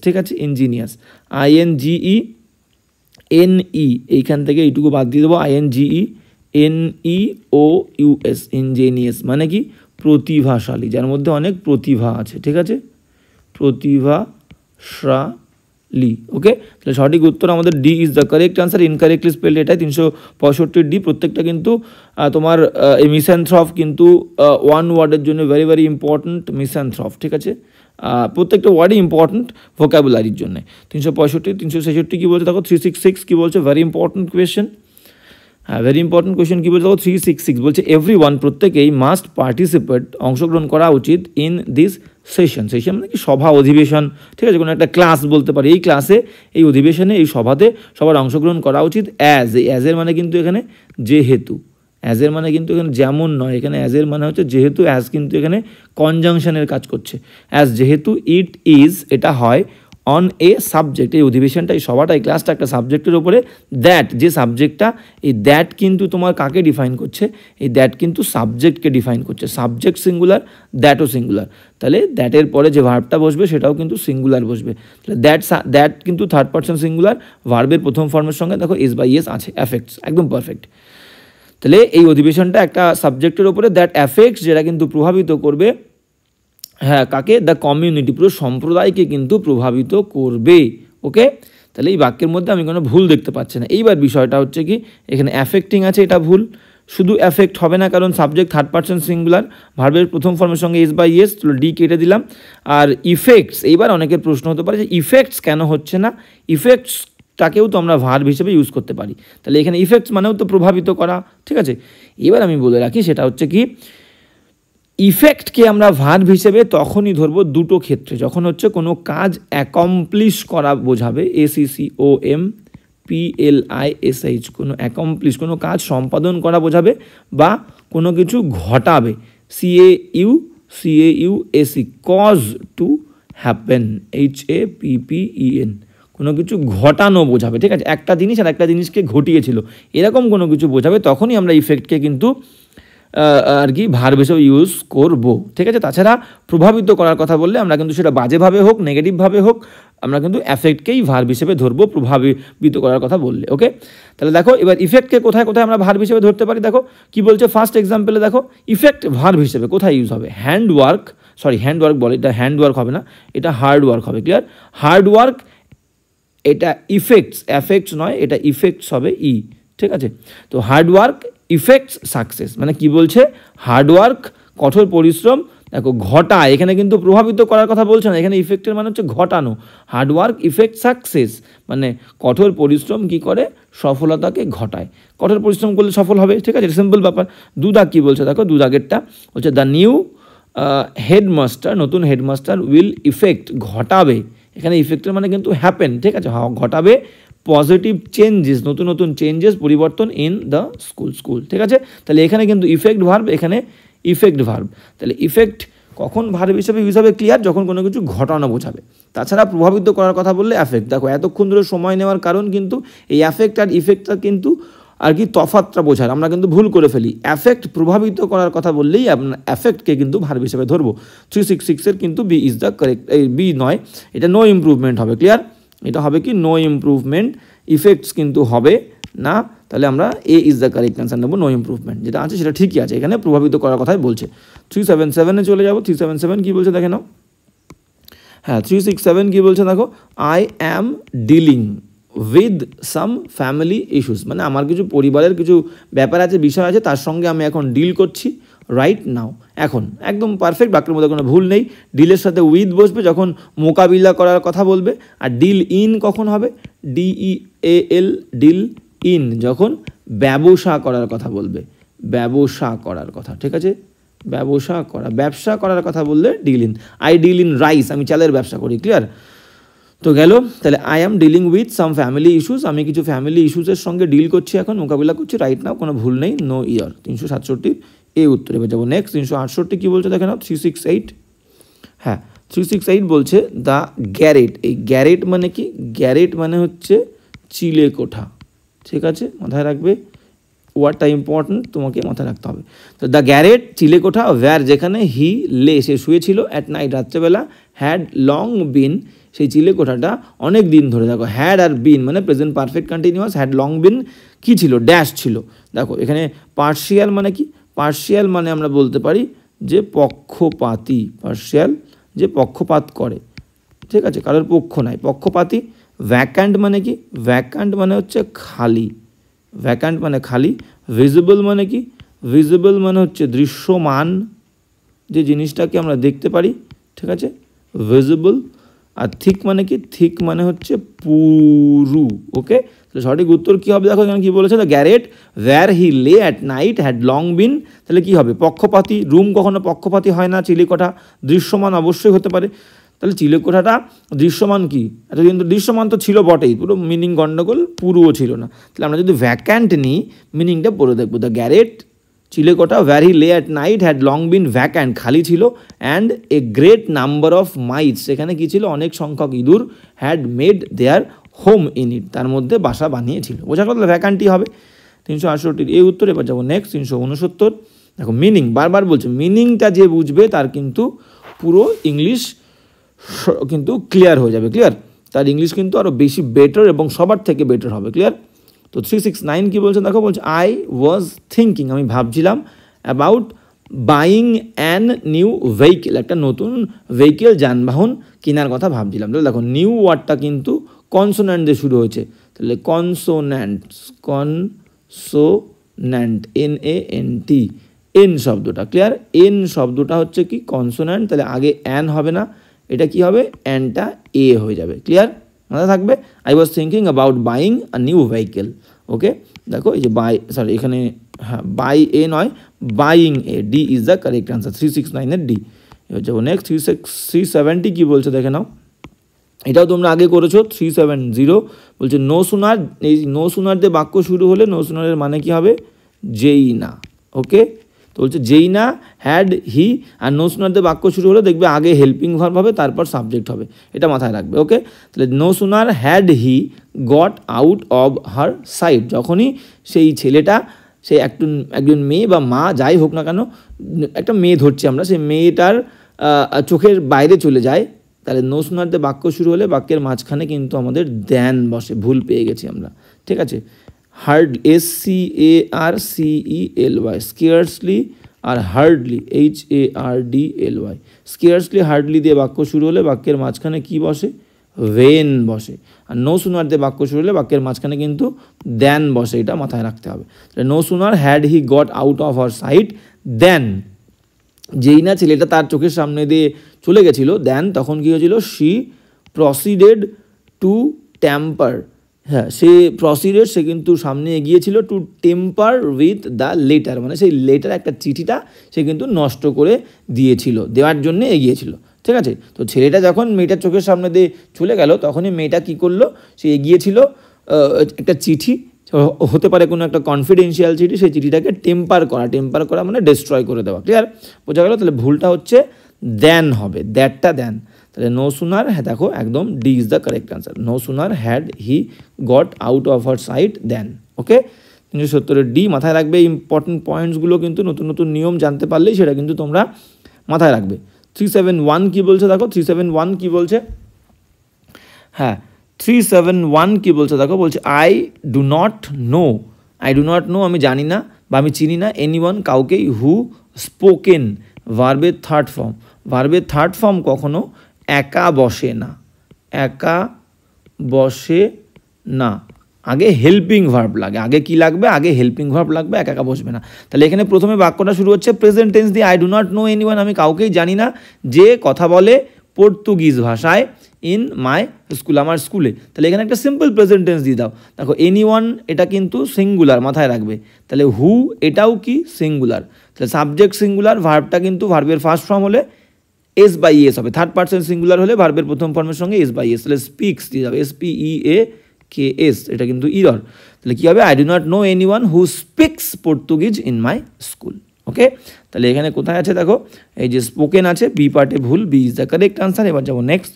ঠিক আছে? ইঞ্জিনিয়াস, INGENEOUS, NE, এইখান থেকে এইটুকু বাদ দিয়ে দেবো, INGE, NEOUS, ইনজেনিয়াস মানে কি প্রতিভাশালী, যার মধ্যে অনেক প্রতিভা আছে, ঠিক আছে, প্রতিভাশালী। ওকে, তাহলে সঠিক উত্তর আমাদের D is the correct answer. Incorrectly spelled এটাই 365 ডি। প্রত্যেকটা কিন্তু তোমার এই মিস্যানথ্রপ কিন্তু ওয়ান ওয়ার্ডের জন্য ভেরি ভেরি ইম্পর্ট্যান্ট, মিস্যানথ্রপ, ঠিক আছে, প্রত্যেকটা ওয়ার্ডই ইম্পর্ট্যান্ট ভোকাবুলারির জন্য। 365, 366 কী বলছে দেখো, 366 কী বলছে, ভেরি ইম্পর্ট্যান্ট কোয়েশ্চেন। হ্যাঁ, ভেরি ইম্পর্টেন্ট কোয়েশ্চেন কী বলছে দেখো, 366 বলছে এভরিওয়ান, প্রত্যেকেই মাস্ট পার্টিসিপেট, অংশগ্রহণ করা উচিত, ইন দিস সেশন। সেশন মানে কি সভা, অধিবেশন, ঠিক আছে, কোনো একটা ক্লাস বলতে পারি, এই ক্লাসে, এই অধিবেশনে, এই সভাতে সবার অংশগ্রহণ করা উচিত। অ্যাজের মানে কিন্তু এখানে যেহেতু, অ্যাজের মানে কিন্তু এখানে যেমন নয়, এখানে অ্যাজের মানে হচ্ছে যেহেতু, অ্যাজ কিন্তু এখানে কনজাংশনের কাজ করছে। অ্যাজ যেহেতু, ইট ইজ এটা হয়, অন এ সাবজেক্ট, এই অধিবেশনটা, এই সভাটা, এই ক্লাসটা একটা সাবজেক্টের ওপরে, দ্যাট যে সাবজেক্টটা, এই দ্যাট কিন্তু তোমার কাকে ডিফাইন করছে, এই দ্যাট কিন্তু সাবজেক্টকে ডিফাইন করছে, সাবজেক্ট সিঙ্গুলার, দ্যাটও সিঙ্গুলার, তাহলে দ্যাটের পরে যে ভার্বটা বসবে সেটাও কিন্তু সিঙ্গুলার বসবে, তাহলে দ্যাট কিন্তু থার্ড পারসন সিঙ্গুলার, ভার্বের প্রথম ফর্মের সঙ্গে দেখো এস বাই এস আছে, অ্যাফেক্টস, একদম পারফেক্ট। তাহলে এই অধিবেশনটা একটা সাবজেক্টের ওপরে, দ্যাট অ্যাফেক্টস যেটা কিন্তু প্রভাবিত করবে, হ্যাঁ কাকে, দ্য কমিউনিটি, পুরো সম্প্রদায়কে কিন্তু প্রভাবিত করবে। ওকে, তাহলে এই বাক্যের মধ্যে আমি কোনো ভুল দেখতে পাচ্ছি না। এইবার বিষয়টা হচ্ছে কি, এখানে অ্যাফেক্টিং আছে, এটা ভুল, শুধু অ্যাফেক্ট হবে না, কারণ সাবজেক্ট থার্ড পারসন সিঙ্গুলার, ভার্বের প্রথম ফর্মের সঙ্গে এস বাই এস, ডি কেটে দিলাম। আর ইফেক্টস, এইবার অনেকের প্রশ্ন হতে পারে যে ইফেক্টস কেন হচ্ছে না, ইফেক্টসটাকেও তো আমরা ভার্ব হিসেবে ইউজ করতে পারি, তাহলে এখানে ইফেক্টস মানেও তো প্রভাবিত করা, ঠিক আছে। এবার আমি বলে রাখি, সেটা হচ্ছে কি, ইফেক্টকে আমরা ভার্ব হিসেবে তখনই ধরবো দুটো ক্ষেত্রে, যখন হচ্ছে কোনো কাজ অ্যাকমপ্লিশ করা বোঝাবে, ACCOMPLISH, কোনো অ্যাকমপ্লিশ, কোনো কাজ সম্পাদন করা বোঝাবে, বা কোনো কিছু ঘটাবে, CAUSE, cause to happen, HAPPEN, কোনো কিছু ঘটানো বোঝাবে, ঠিক আছে, একটা জিনিস আর একটা জিনিসকে ঘটিয়েছিল, এরকম কোনো কিছু বোঝাবে, তখনই আমরা ইফেক্টকে কিন্তু আর কি ভার্ব হিসেবে ইউজ করব, ঠিক আছে। তাছাড়া প্রভাবিত করার কথা বললে আমরা কিন্তু সেটা বাজেভাবে হোক, নেগেটিভভাবে হোক, আমরা কিন্তু অ্যাফেক্টকেই ভার্ব হিসেবে ধরবো প্রভাবিত করার কথা বললে। ওকে, তাহলে দেখো এবার ইফেক্টকে কোথায় কোথায় আমরা ভার্ব হিসেবে ধরতে পারি, দেখো কি বলছে ফার্স্ট এক্সাম্পলে, দেখো ইফেক্ট ভার্ব হিসেবে কোথায় ইউজ হবে, হ্যান্ড ওয়ার্ক বলে, এটা হ্যান্ড ওয়ার্ক হবে না, এটা হার্ড ওয়ার্ক হবে, ক্লিয়ার, হার্ড ওয়ার্ক, এটা ইফেক্টস, অ্যাফেক্টস নয়, এটা ইফেক্টস হবে, ঠিক আছে। তো হার্ড ওয়ার্ক ইফেক্টস সাকসেস, মানে কি বলছে, হার্ডওয়ার্ক কঠোর পরিশ্রম, দেখো ঘটায়, এখানে কিন্তু প্রভাবিত করার কথা বলছে না, এখানে ইফেক্টের মানে হচ্ছে ঘটানো, হার্ডওয়ার্ক ইফেক্ট সাকসেস, মানে কঠোর পরিশ্রম কি করে, সফলতাকে ঘটায়, কঠোর পরিশ্রম করলে সফল হবে, ঠিক আছে, সিম্পল ব্যাপার। দুদাগ কি বলছে দেখো, দুদাগেরটা হচ্ছে দ্য নিউ হেডমাস্টার, নতুন হেডমাস্টার উইল ইফেক্ট, ঘটাবে, এখানে ইফেক্টের মানে কিন্তু হ্যাপেন, ঠিক আছে, ঘটাবে পজিটিভ চেঞ্জেস, নতুন নতুন চেঞ্জেস, পরিবর্তন ইন দ্য স্কুল, ঠিক আছে। তাহলে এখানে কিন্তু ইফেক্ট ভার্ব, এখানে ইফেক্ট ভার্ব, তাহলে ইফেক্ট কখন ভার্ব হিসেবে ইউজ হবে, ক্লিয়ার, যখন কোনো কিছু ঘটানো বোঝাবে। তাছাড়া প্রভাবিত করার কথা বললে অ্যাফেক্ট, দেখো এতক্ষণ ধরে সময় নেওয়ার কারণ কিন্তু এই অ্যাফেক্ট আর ইফেক্টটা কিন্তু আর কি তফাৎটা বোঝার, আমরা কিন্তু ভুল করে ফেলি, অ্যাফেক্ট প্রভাবিত করার কথা বললেই আপনার অ্যাফেক্টকে কিন্তু ভার্ব হিসেবে ধরবো। 366-এর কিন্তু বি ইজ দ্য কারেক্ট, এই বি নয়, এটা নো ইমপ্রুভমেন্ট হবে, ক্লিয়ার, এটা হবে কি নো ইমপ্রুভমেন্ট, ইফেক্টস কিন্তু হবে না, তাহলে আমরা এ ইজ দ্য কারেক্ট অ্যান্সার নেবো, নো ইমপ্রুভমেন্ট, যেটা আছে সেটা ঠিকই আছে, এখানে প্রভাবিত করার কথাই বলছে। 377-এ চলে যাবো, 377 কী বলছে দেখে নাও, হ্যাঁ 367 কী বলছে দেখো, I am dealing with some family issues, মানে আমার কিছু পরিবারের কিছু ব্যাপার আছে, বিষয় আছে, তার সঙ্গে আমি এখন ডিল করছি রাইট নাও, এখন একদম পারফেক্ট, বাক্যের মধ্যে কোনো ভুল নেই। ডিলের সাথে উইথ বসবে যখন মোকাবিলা করার কথা বলবে, আর ডিল ইন কখন হবে, DEAL, ডিল ইন যখন ব্যবসা করার কথা বলবে, ব্যবসা করার কথা, ঠিক আছে, ব্যবসা করার কথা বললে deal in, I deal in rice, আমি চালের ব্যবসা করি, ক্লিয়ার, তো গেল। তাহলে I am dealing with some family issues, আমি কিছু ফ্যামিলি ইস্যুসের সঙ্গে ডিল করছি, এখন মোকাবিলা করছি রাইট নাও, কোনো ভুল নেই, নো ইয়ার। 367 এই উত্তরে যাবো। নেক্সট 368 কী বলছে দেখে নাও, 368, হ্যাঁ 368 বলছে দ্য গ্যারেট, এই গ্যারেট মানে কি, গ্যারেট মানে হচ্ছে চিলে কোঠা, ঠিক আছে, মাথায় রাখবে, ওয়ার্ডটা ইম্পর্টেন্ট, তোমাকে মাথায় রাখতে হবে। তো দ্য গ্যারেট চিলেকোঠা ওয়্যার যেখানে হি লে সে শুয়েছিল অ্যাট নাইট রাত্রেবেলা, হ্যাড লং বিন সেই চিলেকোঠাটা অনেক দিন ধরে, দেখো হ্যাড আর বিন মানে present perfect continuous, had long been কী ছিল ড্যাশ ছিল। দেখো এখানে পার্শিয়াল মানে কি, পার্শিয়াল মানে আমরা বলতে পারি যে পক্ষপাতী, পার্শিয়াল যে পক্ষপাত করে, ঠিক আছে, কারোর পক্ষ নাই, পক্ষপাতী। ভ্যাকান্ট মানে কি, ভ্যাকান্ট মানে হচ্ছে খালি, ভ্যাকান্ট মানে খালি। ভিজিবল মানে কি, ভিজিবল মানে হচ্ছে দৃশ্যমান, যে জিনিসটাকে আমরা দেখতে পারি, ঠিক আছে, ভিজিবল। আর থিক মানে কি, থিক মানে হচ্ছে পুরু। ওকে, তাহলে সঠিক উত্তর কী হবে, দেখো এখানে কী বলেছে, দ্য গ্যারেট ওয়্যার হি লে অ্যাট নাইট হ্যাড লং বিন, তাহলে কী হবে, পক্ষপাতী। রুম কখনো পক্ষপাতী হয় না, চিলেকোঠা দৃশ্যমান অবশ্যই হতে পারে। তাহলে চিলেকোঠাটা দৃশ্যমান কি, এতদিন তো দৃশ্যমান তো ছিল বটেই, পুরো মিনিং গণ্ডগোল, পুরুও ছিল না। তাহলে আমরা যদি ভ্যাকান্ট নিই মিনিংটা পড়ে দেখবো, দ্য গ্যারেট চিলেকোঠা ওয়্যার হি লে at night had long bin vacant খালি ছিল, and a great number of mites সেখানে কী ছিল, অনেক সংখ্যক ইঁদুর, had made their home in it তার মধ্যে বাসা বানিয়েছিল। বোঝা গেল, ভ্যাকান্টই হবে 368 এই উত্তর। এবার যাবো নেক্সট 369। দেখো মিনিং, বারবার বলছে মিনিংটা যে বুঝবে তার কিন্তু পুরো ইংলিশ কিন্তু ক্লিয়ার হয়ে যাবে, ক্লিয়ার, তার ইংলিশ কিন্তু আরও বেশি বেটার এবং সবার থেকে বেটার হবে, ক্লিয়ার। তো 369 কী বলছে দেখো, বলছে আই ওয়াজ থিঙ্কিং আমি ভাবছিলাম about buying an new vehicle একটা নতুন ভেহিকেল যানবাহন কেনার কথা ভাবছিলাম। তাহলে দেখো নিউ ওয়ার্ডটা কিন্তু কনসোন্যান্ট দিয়ে শুরু হয়েছে, তাহলে কনসোন্যান্টস, কনসোন্যান্ট NANT, এন শব্দটা, ক্লিয়ার, এন শব্দটা হচ্ছে কি কনসোন্যান্ট, তাহলে আগে অ্যান হবে না, এটা কি হবে অ্যানটা এ হয়ে যাবে, ক্লিয়ার, মাথায় থাকবে। I was thinking about buying a new vehicle. Okay, দেখো এই যে বাই, সরি এখানে হ্যাঁ বাই এ নয়, buying a, D is the correct answer, 369 D. এবার যাবো নেক্সট 370 কী বলছে দেখে নাও, এটাও তোমরা আগে করেছো। 370 বলছে নো সুনার, এই নো সুনার দিয়ে বাক্য শুরু হলে নো সুনারের মানে কি হবে, যেই না। ওকে, তো বলছে যেই না had he, R no sooner দিয়ে বাক্য শুরু হলে দেখবে আগে হেল্পিং ভার্ব হবে তারপর সাবজেক্ট হবে, এটা মাথায় রাখবে। ওকে, তাহলে no sooner had he got out of her sight, যখনই সেই ছেলেটা, সেই একজন মেয়ে বা মা যাই হোক না কেন, একটা মেয়ে ধরছি আমরা, সেই মেয়েটার চোখের বাইরে চলে যায়, তাহলে নো সুনার দিয়ে বাক্য শুরু হলে বাক্যের মাঝখানে কিন্তু আমাদের দেন বসে, ভুল পেয়ে গেছি আমরা, ঠিক আছে। হার্ড SCARCELY, স্কেয়ার্সলি আর হার্ডলি HARDLY, স্কেয়ার্সলি হার্ডলি দিয়ে বাক্য শুরু হলে বাক্যের মাঝখানে কি বসে, ওয়েন বসে, আর নো সুনার দিয়ে বাক্য শুরু হলে বাক্যের মাঝখানে কিন্তু দেন বসে, এটা মাথায় রাখতে হবে। No sooner had he got out of her sight then, যেই না ছেলেটা তার চোখের সামনে দিয়ে চলে গেছিলো, দেন তখন কী হয়েছিল, শি প্রসিডেড টু ট্যাম্পার, হ্যাঁ সে প্রসিডেড, সে কিন্তু সামনে এগিয়েছিল, to tamper with the letter, মানে সেই লেটার একটা চিঠিটা সে কিন্তু নষ্ট করে দিয়েছিল, দেওয়ার জন্যে এগিয়েছিল, ঠিক আছে। তো ছেলেটা যখন মেয়েটার চোখের সামনে দিয়ে চলে গেল, তখনই মেয়েটা কী করলো, সে এগিয়েছিল একটা চিঠি, হতে পারে কোনো একটা কনফিডেন্সিয়াল চিঠি, সেই চিঠিটাকে টেম্পার করা মানে ডিস্ট্রয় করে দেওয়া, ক্লিয়ার, বোঝা গেল। তাহলে ভুলটা হচ্ছে দেন হবে, দ্যাটটা দেন, তাহলে নো সুনার, হ্যাঁ দেখো একদম D is the correct answer, no sooner had he got out of her sight then. Okay, 370 D মাথায় রাখবে, ইম্পর্টেন্ট পয়েন্টসগুলো কিন্তু নতুন নতুন নিয়ম জানতে পারলেই সেটা কিন্তু তোমরা মাথায় রাখবে। 371 কী বলছে দেখো, 371 কী বলছে, হ্যাঁ 371 কী বলছে দেখো, বলছে আই ডু নট নো, আমি জানি না বা আমি চিনি না, এনিওয়ান কাউকেই, হু স্পোকেন ভার্বের থার্ড ফর্ম কখনো একা বসে না, আগে হেল্পিং ভার্ব লাগে, আগে কি লাগবে, আগে হেল্পিং ভার্ব লাগবে, একা বসবে না। তাহলে এখানে প্রথমে বাক্যটা শুরু হচ্ছে প্রেজেন্ট টেন্স দিয়ে, I do not know anyone, আমি কাউকেই জানি না যে কথা বলে পর্তুগিজ ভাষায়, ইন মাই স্কুল, আমার স্কুলে। তাহলে এখানে একটা সিম্পল প্রেজেন্ট টেন্স দিয়ে দাও, দেখো এনিওয়ান এটা কিন্তু সিঙ্গুলার, মাথায় রাখবে, তাহলে হু এটাও কি সিঙ্গুলার, তাহলে সাবজেক্ট সিঙ্গুলার, ভার্বটা কিন্তু ভার্বের ফার্স্ট ফর্ম হলে S/S হবে, থার্ড পারসন সিঙ্গুলার হলে ভার্বের প্রথম ফর্মের সঙ্গে S/S, তাহলে স্পিক্স দিয়ে যাবে, SPEAKS, এটা কিন্তু ইরর, তাহলে কী হবে, I do not know anyone who speaks Portuguese in my school. Okay, তাহলে এখানে কোথায় আছে দেখো, এই যে স্পোকেন আছে, বি পার্টে ভুল, B is the correct answer. এবার যাবো নেক্সট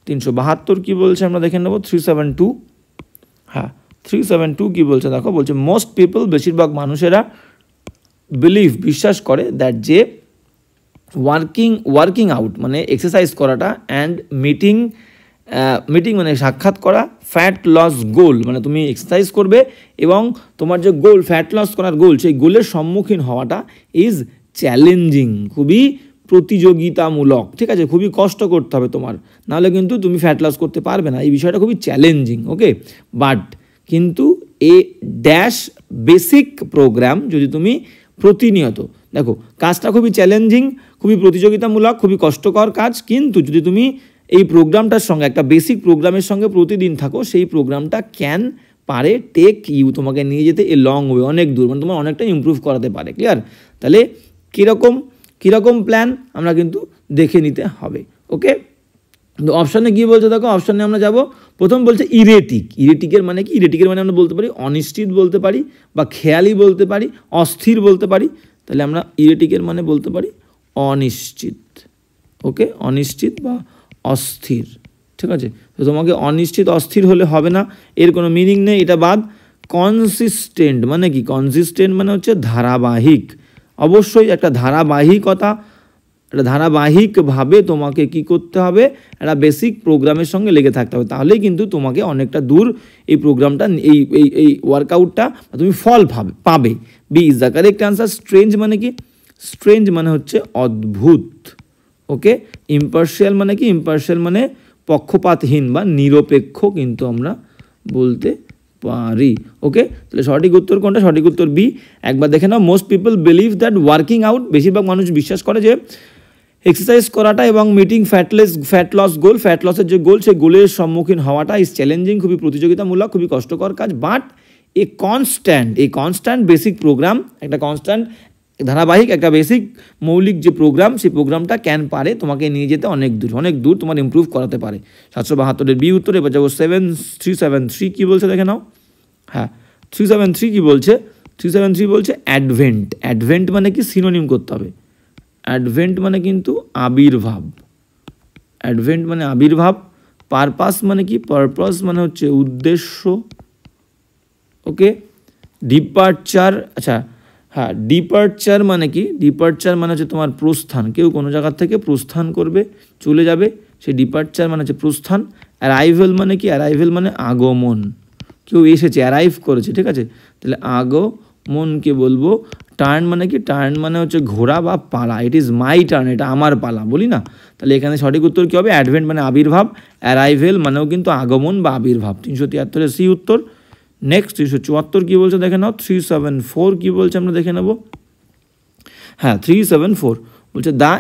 372 কী বলছে আমরা দেখে নেবো, 372, হ্যাঁ 372 কি বলছে দেখো, বলছে মোস্ট পিপল, বেশিরভাগ মানুষেরা বিলিভ, বিশ্বাস করে, দ্যাট যে ওয়ার্কিং আউট মানে এক্সারসাইজ করাটা অ্যান্ড মিটিং মানে সাক্ষাৎ করা, ফ্যাট লস গোল মানে তুমি এক্সারসাইজ করবে এবং তোমার যে গোল ফ্যাট লস করার গোল সেই গোলের সম্মুখীন হওয়াটা ইজ চ্যালেঞ্জিং, খুবই প্রতিযোগিতামূলক, ঠিক আছে, খুবই কষ্ট করতে হবে তোমার, নাহলে কিন্তু তুমি ফ্যাট লস করতে পারবে না, এই বিষয়টা খুবই চ্যালেঞ্জিং। ওকে, বাট কিন্তু এ ড্যাশ বেসিক প্রোগ্রাম যদি তুমি প্রতিনিয়ত, দেখো কাজটা খুবই চ্যালেঞ্জিং, খুবই প্রতিযোগিতামূলক, খুবই কষ্টকর কাজ, কিন্তু যদি তুমি এই প্রোগ্রামটার সঙ্গে একটা বেসিক প্রোগ্রামের সঙ্গে প্রতিদিন থাকো, সেই প্রোগ্রামটা ক্যান পারে টেক ইউ তোমাকে নিয়ে যেতে এ লং ওয়ে, অনেক দূর, মানে তোমার অনেকটা ইমপ্রুভ করাতে পারে। ক্লিয়ার? তাহলে কীরকম প্ল্যান আমরা কিন্তু দেখে নিতে হবে। ওকে, তো অপশানে কী বলছে দেখো, অপশানে আমরা যাব, প্রথম বলছে ইরেটিকের মানে কি? ইরেটিকের মানে আমরা বলতে পারি অনিশ্চিত বলতে পারি, বা খেয়ালি বলতে পারি, অস্থির বলতে পারি। তাহলে আমরা ইরেটিকের মানে বলতে পারি অনিশ্চিত। ওকে, অনিশ্চিত বা অস্থির, ঠিক আছে। তো তোমাকে অনিশ্চিত অস্থির হলে হবে না, এর কোনো মিনিং নেই, এটা বাদ। কনসিস্টেন্ট মানে কি? কনসিস্টেন্ট মানে হচ্ছে ধারাবাহিক, অবশ্যই একটা ধারাবাহিকতা, একটা ধারাবাহিকভাবে তোমাকে কি করতে হবে, একটা বেসিক প্রোগ্রামের সঙ্গে লেগে থাকতে হবে, তাহলেই কিন্তু তোমাকে অনেকটা দূর এই প্রোগ্রামটা এই ওয়ার্কআউটটা তুমি ফল পাবে। B is the correct answer. Strange মানে কি? স্ট্রেঞ্জ মানে হচ্ছে অদ্ভুত। ওকে, ইম্পার্শিয়াল মানে কি? ইম্পার্শিয়াল মানে পক্ষপাতহীন বা নিরপেক্ষ কিন্তু আমরা বলতে পারি। ওকে, তাহলে সঠিক উত্তর কোনটা? সঠিক উত্তর বি। একবার দেখে নাও, most people believe that working out, বেশিরভাগ মানুষ বিশ্বাস করে যে এক্সারসাইজ করাটা এবং meeting fat loss goal, fat লসের যে গোল সেই গোলের সম্মুখীন হওয়াটা ইজ চ্যালেঞ্জিং, খুবই প্রতিযোগিতামূলক, খুবই কষ্টকর কাজ, বাট এই কনস্ট্যান্ট বেসিক প্রোগ্রাম, একটা কনস্ট্যান্ট ধারাবাহিক একটা বেসিক মৌলিক যে প্রোগ্রাম, সেই প্রোগ্রামটা ক্যান পারে তোমাকে নিয়ে যেতে অনেক দূর তোমার ইমপ্রুভ করাতে পারে। 772-এর বি উত্তর। এবার যাবো 373 কী বলছে দেখে নাও। হ্যাঁ, 373 কী বলছে? 373 বলছে অ্যাডভেন্ট মানে কি? সিনোনিম করতে হবে। অ্যাডভেন্ট মানে কিন্তু আবির্ভাব, অ্যাডভেন্ট মানে আবির্ভাব। পারপাস মানে কি? পারপাস মানে হচ্ছে উদ্দেশ্য। ওকে, ডিপারচার, আচ্ছা হ্যাঁ, ডিপারচার মানে কি? ডিপারচার মানে হচ্ছে তোমার প্রস্থান, কেউ কোনো জায়গার থেকে প্রস্থান করবে, চলে যাবে, সেই ডিপারচার মানে হচ্ছে প্রস্থান। অ্যারাইভেল মানে কি? অ্যারাইভেল মানে আগমন, কেউ এসেছে, অ্যারাইভ করেছে, ঠিক আছে, তাহলে আগমনকে বলবো। টার্ন মানে কি? টার্ন মানে হচ্ছে ঘোরা বা পালা, ইট ইজ মাই টার্ন, এটা আমার পালা বলি না, তাহলে এখানে সঠিক উত্তর কী হবে? অ্যাডভেন্ট মানে আবির্ভাব, অ্যারাইভেল মানেও কিন্তু আগমন বা আবির্ভাব। 373-এর সি উত্তর। নেক্সট 374 কী বলছে দেখে নাও। 374 কী বলছে আমরা দেখে নেব। হ্যাঁ, 374 বলছে দ্য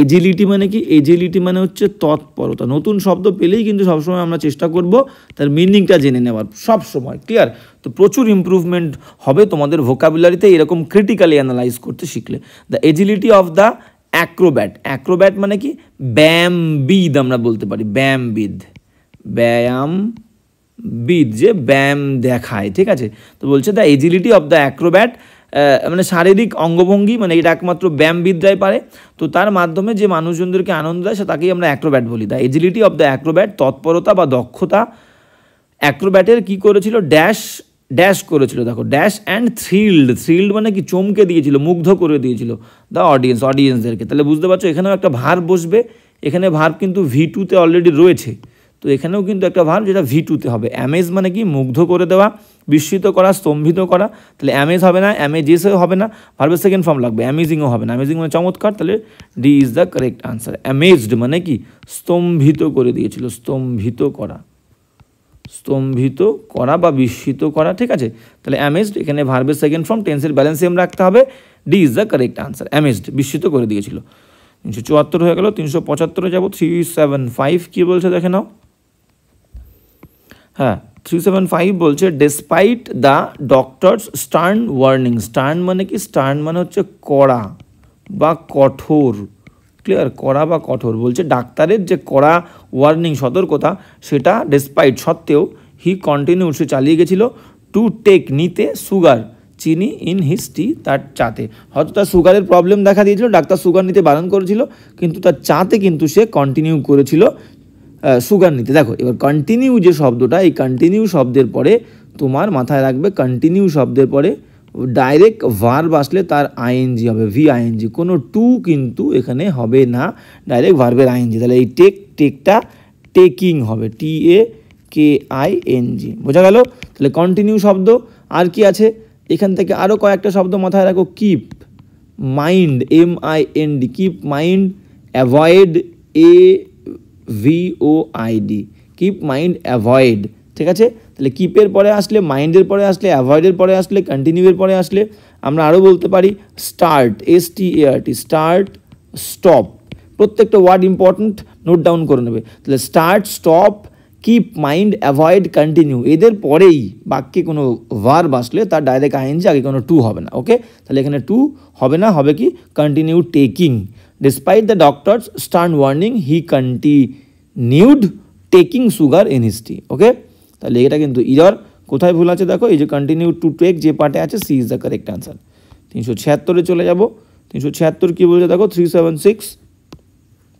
এজিলিটি মানে কি? এজিলিটি মানে হচ্ছে তৎপরতা। নতুন শব্দ পেলেই কিন্তু সবসময় আমরা চেষ্টা করব তার মিনিংটা জেনে নেওয়ার, সব সময়। ক্লিয়ার? তো প্রচুর ইমপ্রুভমেন্ট হবে তোমাদের ভোকাবুলারিতে এরকম ক্রিটিক্যালি অ্যানালাইজ করতে শিখলে। The agility of the Acrobat মানে কি? ব্যায়ামবিদ আমরা বলতে পারি, ব্যায়ামবিদ যে ব্যায়াম দেখায়, ঠিক আছে। তো বলছে the agility of the Acrobat মানে শারীরিক অঙ্গভঙ্গি, মানে এটা একমাত্র ব্যায়ামবিদরাই পারে, তো তার মাধ্যমে যে মানুষজনদেরকে আনন্দ দেয় সে তাকেই আমরা অ্যাক্রোব্যাট বলি। The agility of the Acrobat, তৎপরতা বা দক্ষতা। অ্যাক্রোব্যাটের কী করেছিল? ড্যাশ করেছিল, দেখো, ড্যাশ অ্যান্ড থ্রিল্ড মানে কি? চমকে দিয়েছিল, মুগ্ধ করে দিয়েছিল দ্য অডিয়েন্সদেরকে। তাহলে বুঝতে পারছো এখানেও একটা ভার্ব বসবে, এখানে ভার্ব কিন্তু V2-তে অলরেডি রয়েছে, তো এখানেও কিন্তু একটা ভার্ব যেটা V2-তে হবে। অ্যামেজ মানে কি? মুগ্ধ করে দেওয়া, বিস্মিত করা, স্তম্ভিত করা, তাহলে অ্যামেজ হবে না, অ্যামেজেসও হবে না, ভার্বের সেকেন্ড ফর্ম লাগবে, অ্যামেজিংও হবে না, অ্যামেজিং মানে চমৎকার, তাহলে D is the correct answer. Amazed মানে কি? স্তম্ভিত করে দিয়েছিল, স্তম্ভিত করা বা বিস্মিত করা, ঠিক আছে। তাহলে অ্যামেজড, এখানে ভার্বের সেকেন্ড ফর্ম, টেন্সের ব্যালেন্স সেম রাখতে হবে, D is the correct answer. Amazed, বিস্মিত করে দিয়েছিল। 374 হয়ে গেল। 375-এ যাবো। 375 কী বলছে দেখে নাও। হ্যাঁ, 375 বলছে despite the doctor's stern warning. Stern মানে কি? স্টার্ন মানে হচ্ছে কড়া বা কঠোর। ক্লিয়ার? কড়া বা কঠোর। বলছে ডাক্তারের যে কড়া ওয়ার্নিং, সতর্কতা, সেটা ডেসপাইট সত্ত্বেও হি কন্টিনিউ, সে চালিয়ে গেছিল, টু টেক নিতে, সুগার চিনি, ইন হিজ টি, তার চাতে। হয়তো তার সুগারের প্রবলেম দেখা দিয়েছিল, ডাক্তার সুগার নিতে বারণ করেছিল, কিন্তু তার চাতে কিন্তু সে কন্টিনিউ করেছিল সুগার নিতে। দেখো এবার কন্টিনিউ যে শব্দটা, এই কন্টিনিউ শব্দের পরে তোমার মাথায় রাখবে কন্টিনিউ শব্দের পরে ডাইরেক্ট ভার্ব আসলে তার আইএনজি হবে, VING, কোনো টু কিন্তু এখানে হবে না, ডাইরেক্ট ভার্বের আইএনজি। তাহলে এই টেকটা টেকিং হবে, TAKING, বোঝা গেল? তাহলে কন্টিনিউ শব্দ। আর কি আছে এখান থেকে? আরও কয়েকটা শব্দ মাথায় রাখো। Keep mind, MIND, keep mind, avoid, AVOID, keep mind avoid, ঠিক আছে? তাহলে কিপের পরে আসলে, মাইন্ডের পরে আসলে, অ্যাভয়েডের পরে আসলে, কন্টিনিউয়ের পরে আসলে আমরা আরও বলতে পারি স্টার্ট, START, স্টার্ট, স্টপ। প্রত্যেকটা ওয়ার্ড ইম্পর্টেন্ট, নোট ডাউন করে নেবে। তাহলে start, stop, keep mind, avoid, continue, এদের পরেই বাক্যে কোনো ভার্ব আসলে তার ডাইরেক্ট আইএনজি, আগে কোনো টু হবে না। ওকে, তাহলে এখানে টু হবে না, হবে কি continue taking. Despite the doctor's stern warning, he continued taking sugar in his tea. Okay, তাহলে এটা কিন্তু ইরর। কোথায় ভুল আছে দেখো, এই যে কন্টিনিউ টু টেক যে পার্টে আছে, C is the correct answer. 376-এ চলে যাব। 376 কি বলছে দেখো, 376,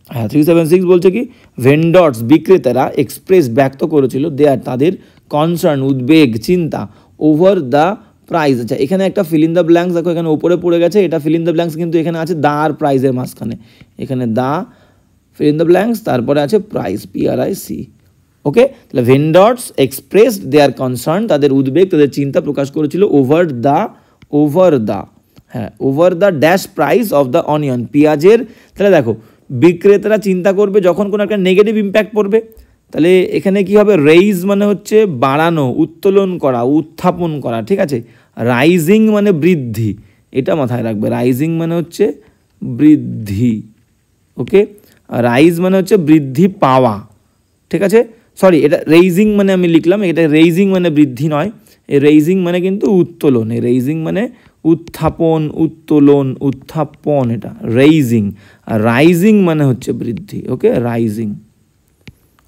হ্যাঁ 376 বলছে কি, ভেন্ডর্স বিক্রেতারা এক্সপ্রেস ব্যক্ত করেছিল দেয়ার তাদের কনসার্ন, উদ্বেগ, চিন্তা, ওভার দ্য প্রাইস। আচ্ছা, এখানে একটা ফিল ইন দ্য ব্ল্যাঙ্কস দেখো, এখানে উপরে পড়ে গেছে, এটা ফিল ইন দ্য ব্ল্যাঙ্কস কিন্তু এখানে আছে দা আর প্রাইজের মাঝখানে, এখানে দা ফিল ইন দ্য ব্ল্যাঙ্কস, তারপরে আছে প্রাইস, PRIC। ওকে, তাহলে ভেন্ডর্স এক্সপ্রেস দেয়ার কনসার্ন, তাদের উদ্বেগ, তাদের চিন্তা প্রকাশ করেছিল ওভার দ্য হ্যাঁ over the dash price of the onion, পেঁয়াজের। তাহলে দেখো বিক্রেতারা চিন্তা করবে যখন কোনো একটা নেগেটিভ ইম্প্যাক্ট পড়বে, তাহলে এখানে কি হবে, রেইজ মানে হচ্ছে বাড়ানো, উত্তোলন করা, উত্থাপন করা, ঠিক আছে? রাইজিং মানে বৃদ্ধি, এটা মাথায় রাখবে, রাইজিং মানে হচ্ছে বৃদ্ধি। ওকে, রাইজ মানে হচ্ছে বৃদ্ধি পাওয়া, ঠিক আছে? সরি, এটা রেইজিং মানে আমি লিখলাম, এটা রেইজিং মানে বৃদ্ধি নয়, এই রেইজিং মানে কিন্তু উত্তোলন, এই রেইজিং মানে উত্থাপন, উত্তোলন, উত্থাপন, এটা রেইজিং। আর রাইজিং মানে হচ্ছে বৃদ্ধি। ওকে, রাইজিং।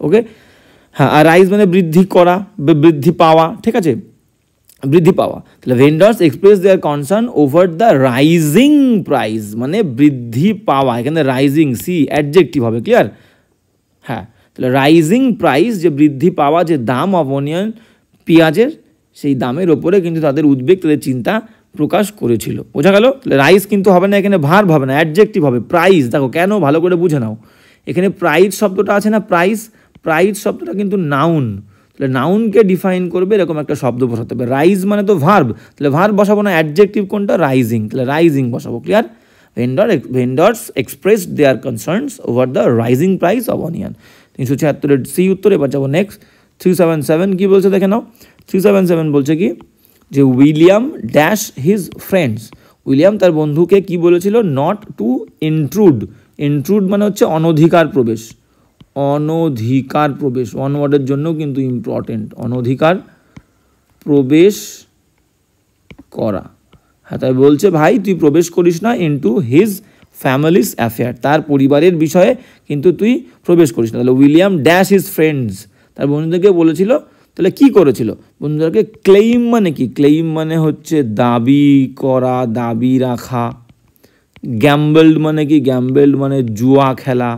ওকে, হ্যাঁ, আর রাইজ মানে বৃদ্ধি করা, বৃদ্ধি পাওয়া, ঠিক আছে? বৃদ্ধি পাওয়া। তাহলে vendors express there concern over the rising price, মানে বৃদ্ধি পাওয়া, এখানে রাইজিং, সি অ্যাডজেক্টিভ হবে, ক্লিয়ার? হ্যাঁ, তাহলে রাইজিং প্রাইস, যে বৃদ্ধি পাওয়া যে দাম অফ অনিয়ন, পেঁয়াজের, সেই দামের ওপরে কিন্তু তাদের উদ্বেগ, তাদের চিন্তা প্রকাশ করেছিল। বোঝা গেল? তাহলে রাইজ কিন্তু হবে না, এখানে ভার্ব হবে না, অ্যাডজেক্টিভ হবে। প্রাইস, দেখো কেন, ভালো করে বুঝে নাও, এখানে প্রাইস শব্দটা আছে না, প্রাইস শব্দটা কিন্তু নাউন, তাহলে নাউনকে ডিফাইন করবে এরকম একটা শব্দ বসাতে হবে। রাইজ মানে তো ভার্ব, তাহলে ভার্ব বসাবো না, অ্যাডজেক্টিভ কোনটা, রাইজিং, তাহলে রাইজিং বসাবো, clear? Vendors express their concerns over the rising price of onion. 376-এর সি উত্তর। এবার যাবো নেক্সট, 377 কি বলছে দেখে নাও। 377 বলছে কি, যে William dash his friends, William তার বন্ধুকে কি বলেছিল, নট টু ইন্ট্রুড, ইন্ট্রুড মানে হচ্ছে অনধিকার প্রবেশ, অনধিকার প্রবেশ, ওয়ান ওয়ার্ডের জন্য কিন্তু ইম্পর্টেন্ট, অনধিকার প্রবেশ করা। হ্যাঁ, তাই বলছে ভাই তুই প্রবেশ করিস না ইনটু হিজ ফ্যামিলিস অ্যাফেয়ার, তার পরিবারের বিষয়ে কিন্তু তুই প্রবেশ করিস না। তাহলে উইলিয়াম ড্যাশ হিজ ফ্রেন্ডস, তার বন্ধুদেরকে বলেছিল, তাহলে কি করেছিল, বন্ধুদেরকে ক্লেইম মানে কি, ক্লেইম মানে হচ্ছে দাবি করা, দাবি রাখা। গ্যাম্বলড মানে কি, গ্যাম্বলড মানে জুয়া খেলা,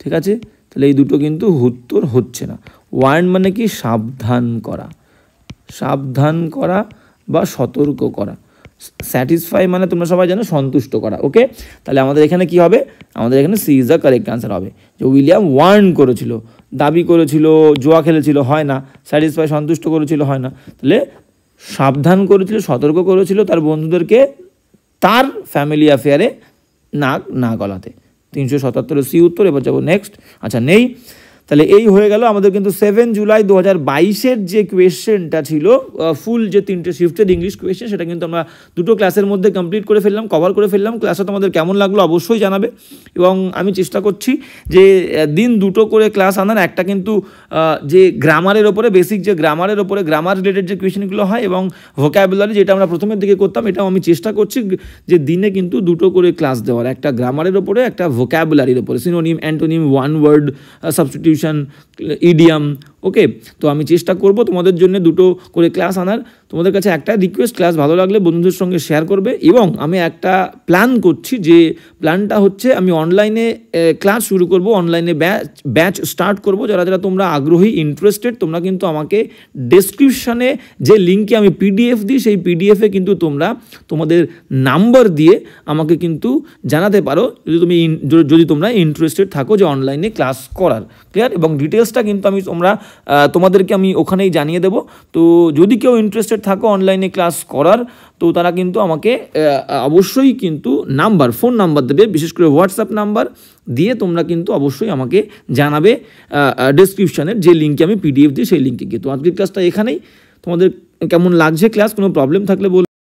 ঠিক আছে? তাহলে এই দুটো কিন্তু উত্তর হচ্ছে না। ওয়ার্ন মানে কি, সাবধান করা, সাবধান করা বা সতর্ক করা। স্যাটিসফাই মানে তোমরা সবাই জানো সন্তুষ্ট করা। ওকে, তাহলে আমাদের এখানে কি হবে, আমাদের এখানে C is the correct answer হবে। যে উইলিয়াম ওয়ার্ন করেছিল, দাবি করেছিল, জুয়া খেলেছিল, হয় না। স্যাটিসফাই সন্তুষ্ট করেছিল, হয় না। তাহলে সাবধান করেছিল, সতর্ক করেছিল তার বন্ধুদেরকে তার ফ্যামিলি অ্যাফেয়ারে নাক না গলাতে। 377 সি উত্তর। এবার যাবো নেক্সট। আচ্ছা নেই, তাহলে এই হয়ে গেল আমাদের কিন্তু 7 জুলাই 2022-এর যে কোয়েশ্চেনটা ছিল ফুল, যে 3টে শিফটের ইংলিশ কোয়েশ্চেন, সেটা কিন্তু আমরা দুটো ক্লাসের মধ্যে কমপ্লিট করে ফেললাম, কভার করে ফেললাম। ক্লাসটা তোমাদের কেমন লাগলো অবশ্যই জানাবে, এবং আমি চেষ্টা করছি যে দিন দুটো করে ক্লাস আনার। একটা কিন্তু যে গ্রামারের ওপরে, বেসিক যে গ্রামারের ওপরে, গ্রামার রিলেটেড যে কোয়েশ্চেনগুলো হয়, এবং ভোকাবুলারি যেটা আমরা প্রথমের দিকে করতাম, এটাও আমি চেষ্টা করছি যে দিনে কিন্তু দুটো করে ক্লাস দেওয়ার, একটা গ্রামারের ওপরে, একটা ভোকাবুলারির ওপরে, synonym, antonym, one word substitution, idiom, okay, তো আমি চেষ্টা করব তোমাদের জন্য দুটো করে ক্লাস আনার। তোমাদের কাছে একটা রিকোয়েস্ট, ক্লাস ভালো লাগলে বন্ধুদের সঙ্গে শেয়ার করবে, এবং আমি একটা প্ল্যান করছি, যে প্ল্যানটা হচ্ছে আমি অনলাইনে ক্লাস শুরু করব, অনলাইনে ব্যাচ স্টার্ট করব। যারা যারা তোমরা আগ্রহী, ইন্টারেস্টেড, তোমরা কিন্তু আমাকে ডেসক্রিপশানে যে লিঙ্কে আমি পিডিএফ দিই, সেই পিডিএফে কিন্তু তোমরা তোমাদের নাম্বার দিয়ে আমাকে কিন্তু জানাতে পারো যদি তোমরা ইন্টারেস্টেড থাকো যে অনলাইনে ক্লাস করার। ক্লিয়ার? এবং ডিটেলসটা কিন্তু তোমাদেরকে আমি ওখানেই জানিয়ে দেবো। তো যদি কেউ ইন্টারেস্টেড থাকো অনলাইনে ক্লাস করার, তো তারা কিন্তু আমাকে অবশ্যই কিন্তু ফোন নাম্বার দেবে, বিশেষ করে হোয়াটসঅ্যাপ নাম্বার দিয়ে তোমরা কিন্তু অবশ্যই আমাকে জানাবে ডেসক্রিপশানের যে লিঙ্কে আমি পিডিএফ দিই সেই লিঙ্কে গিয়ে। তো আজকের ক্লাসটা এখানেই। তোমাদের কেমন লাগছে ক্লাস? কোনো প্রবলেম থাকলে বল।